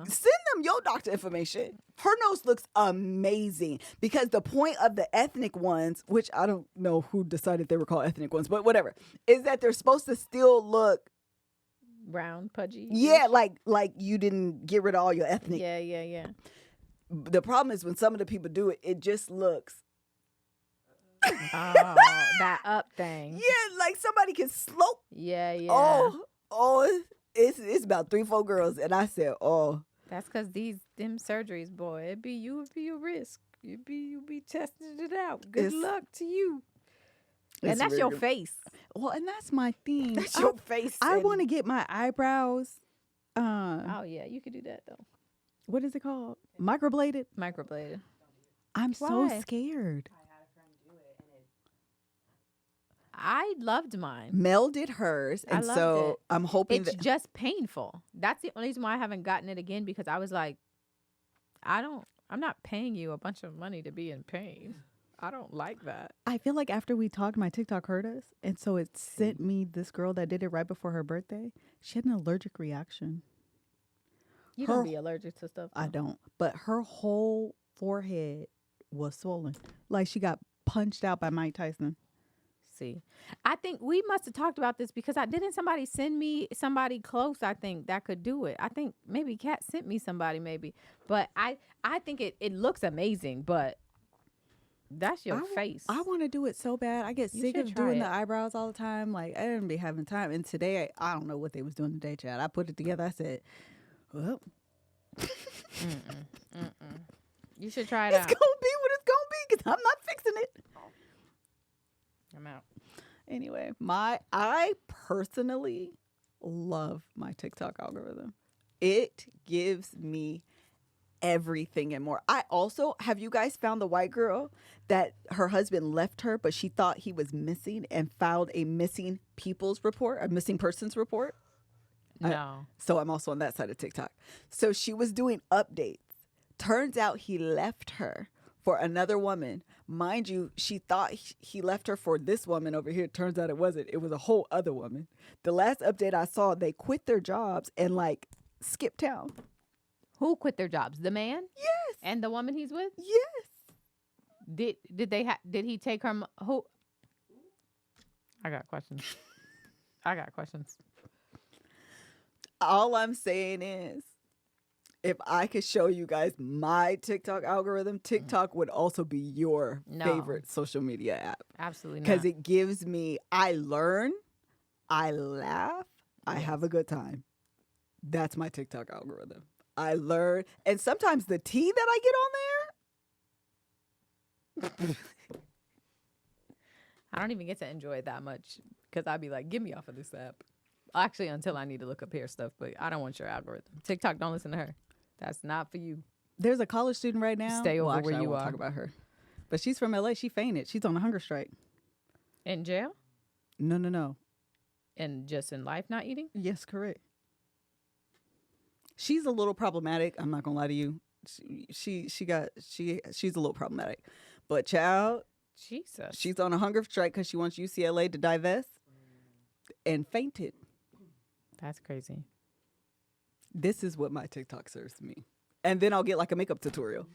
Send them your doctor information. Her nose looks amazing because the point of the ethnic ones, which I don't know who decided they were called ethnic ones, but whatever, is that they're supposed to still look round, pudgy. Yeah, like you didn't get rid of all your ethnic. Yeah. The problem is when some of the people do it, it just looks. That up thing. Yeah, like somebody can slope. Yeah. Oh, it's about 3-4 girls, and I said, oh. That's because them surgeries, boy, it be a risk. You be testing it out. Good luck to you. And that's your face. Well, and that's my thing. That's your face. I want to get my eyebrows. Oh yeah, you could do that though. What is it called? Microbladed. I'm so scared. I loved mine. Mel did hers, and so I'm hoping it's just painful. That's the only reason why I haven't gotten it again, because I was like, I'm not paying you a bunch of money to be in pain. I don't like that. I feel like after we talked, my TikTok heard us, and so it sent me this girl that did it right before her birthday. She had an allergic reaction. You don't be allergic to stuff, though. I don't, but her whole forehead was swollen, like she got punched out by Mike Tyson. See, I think we must have talked about this because didn't somebody send me somebody close, I think, that could do it. I think maybe Kat sent me somebody maybe. But I think it looks amazing, but that's your face. I want to do it so bad. I get sick of doing the eyebrows all the time. Like, I didn't be having time. And today, I don't know what they was doing today, Chad. I put it together. I said, well. You should try it out. It's going to be what it's going to be because I'm not fixing it. I'm out. Anyway, I personally love my TikTok algorithm. It gives me everything and more. Have you guys found the white girl that her husband left her, but she thought he was missing and filed a missing persons report? No. So I'm also on that side of TikTok. So she was doing updates. Turns out he left her for another woman. Mind you, she thought he left her for this woman over here. Turns out it wasn't. It was a whole other woman. The last update I saw, they quit their jobs and skipped town. Who quit their jobs? The man? Yes. And the woman he's with? Yes. Did he take her? Who? I got questions. All I'm saying is, if I could show you guys my TikTok algorithm, TikTok would also be your favorite social media app. Absolutely not. Because it gives me, I learn, I laugh, I have a good time. That's my TikTok algorithm. I learn, and sometimes the tea that I get on there. I don't even get to enjoy it that much because I'd be like, get me off of this app. Actually, until I need to look up hair stuff, but I don't want your algorithm. TikTok, don't listen to her. That's not for you. There's a college student right now. Stay over where I you won't are. Talk about her, but she's from LA. She fainted. She's on a hunger strike. In jail? No. And just in life, not eating? Yes, correct. She's a little problematic. I'm not gonna lie to you. She's a little problematic, but child, Jesus, she's on a hunger strike because she wants UCLA to divest, and fainted. That's crazy. This is what my TikTok serves me. And then I'll get like a makeup tutorial.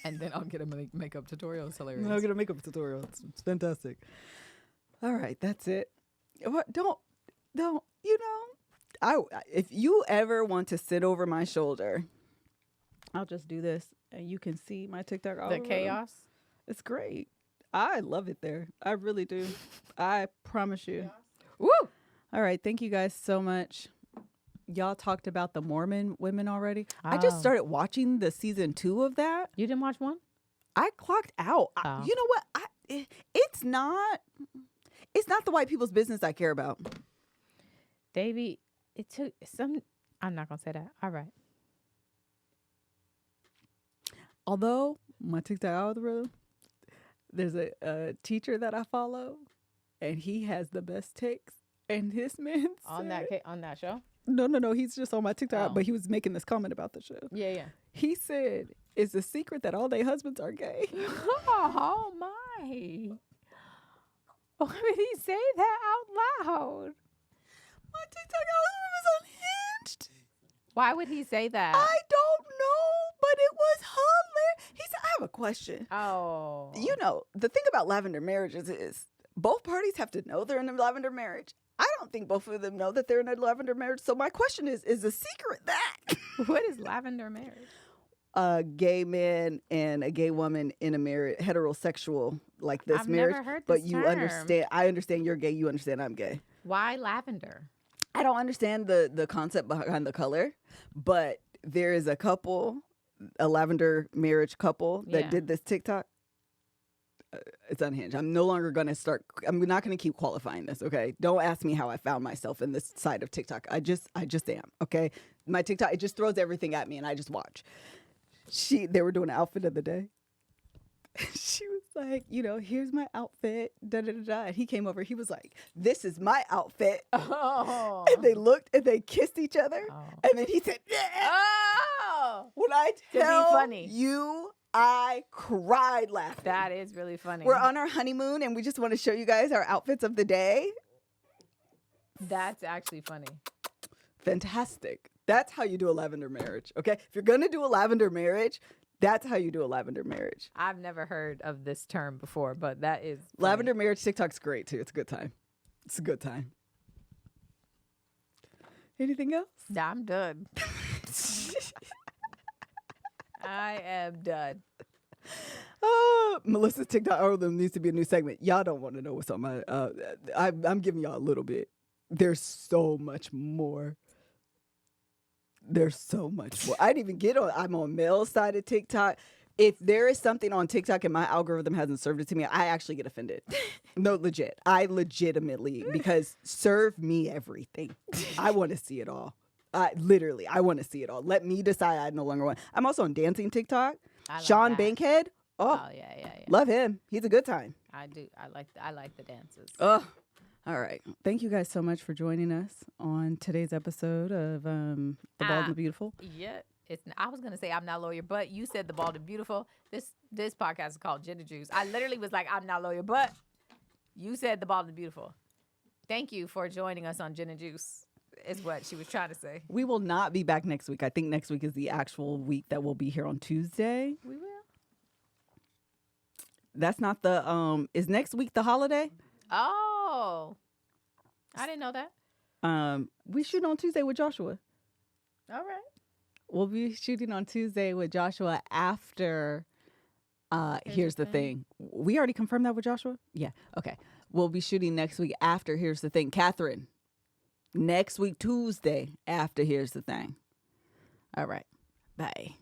And then I'll get a makeup tutorial. It's hilarious. I'll get a makeup tutorial. It's fantastic. All right, that's it. What? Don't. You know, if you ever want to sit over my shoulder, I'll just do this, and you can see my TikTok. The chaos. It's great. I love it there. I really do. I promise you. Woo! All right. Thank you guys so much. Y'all talked about the Mormon women already. I just started watching the season 2 of that. You didn't watch one? I clocked out. You know what? It's not the white people's business I care about. Davey, it took some. I'm not going to say that. All right. Although my TikTok algorithm, there's a teacher that I follow, and he has the best takes. And his man on that show. No. He's just on my TikTok, but he was making this comment about the show. Yeah. He said, "It's a secret that all their husbands are gay." Oh my! Why would he say that out loud? My TikTok algorithm is unhinged. Why would he say that? I don't know, but it was hilarious. He said, "I have a question." Oh. You know, the thing about lavender marriages is both parties have to know they're in a lavender marriage. I don't think both of them know that they're in a lavender marriage. So my question is the secret that? What is lavender marriage? A gay man and a gay woman in a marriage, heterosexual like this I've marriage. never heard but this you term. understand. I understand you're gay. You understand I'm gay. Why lavender? I don't understand the concept behind the color, but there is a couple, a lavender marriage couple that did this TikTok. It's unhinged. I'm no longer going to start. I'm not going to keep qualifying this. Okay. Don't ask me how I found myself in this side of TikTok. I just am. Okay. My TikTok, it just throws everything at me and I just watch. They were doing an outfit of the day. She was like, you know, here's my outfit. Da da da da. And he came over. He was like, this is my outfit. Oh. And they looked and they kissed each other. Oh. And then he said, Oh. when I To be tell funny. you, I cried laughing. That is really funny. We're on our honeymoon and we just want to show you guys our outfits of the day. That's actually funny. Fantastic. That's how you do a lavender marriage. Okay. If you're going to do a lavender marriage, that's how you do a lavender marriage. I've never heard of this term before, but that is funny. Lavender marriage TikTok's great too. It's a good time. It's a good time. Anything else? Nah, I'm done. I am done. Melissa's TikTok algorithm needs to be a new segment. Y'all don't want to know what's on my. I'm giving y'all a little bit. There's so much more. There's so much more. I didn't even get on. I'm on Mel's side of TikTok. If there is something on TikTok and my algorithm hasn't served it to me, I actually get offended. No, legit. I legitimately, because serve me everything. I want to see it all. Literally, I want to see it all. Let me decide I no longer want. I'm also on dancing TikTok. Sean that. Bankhead. Oh yeah. Love him. He's a good time. I do. I like the dances. Oh, all right. Thank you guys so much for joining us on today's episode of The Bald and the Beautiful. Yeah. I was gonna say I'm not a lawyer, but you said The Bald and Beautiful. This podcast is called Gin and Juice. I literally was like, I'm not a lawyer, but you said The Bald and Beautiful. Thank you for joining us on Gin and Juice, is what she was trying to say. We will not be back next week. I think next week is the actual week that we'll be here on Tuesday. We will. That's not the is next week the holiday? Oh, I didn't know that. We shoot on Tuesday with Joshua. All right. We'll be shooting on Tuesday with Joshua after Here's the Thing. We already confirmed that with Joshua? Yeah. Okay. We'll be shooting next week after Here's the Thing. Catherine, next week Tuesday after Here's the Thing. All right. Bye.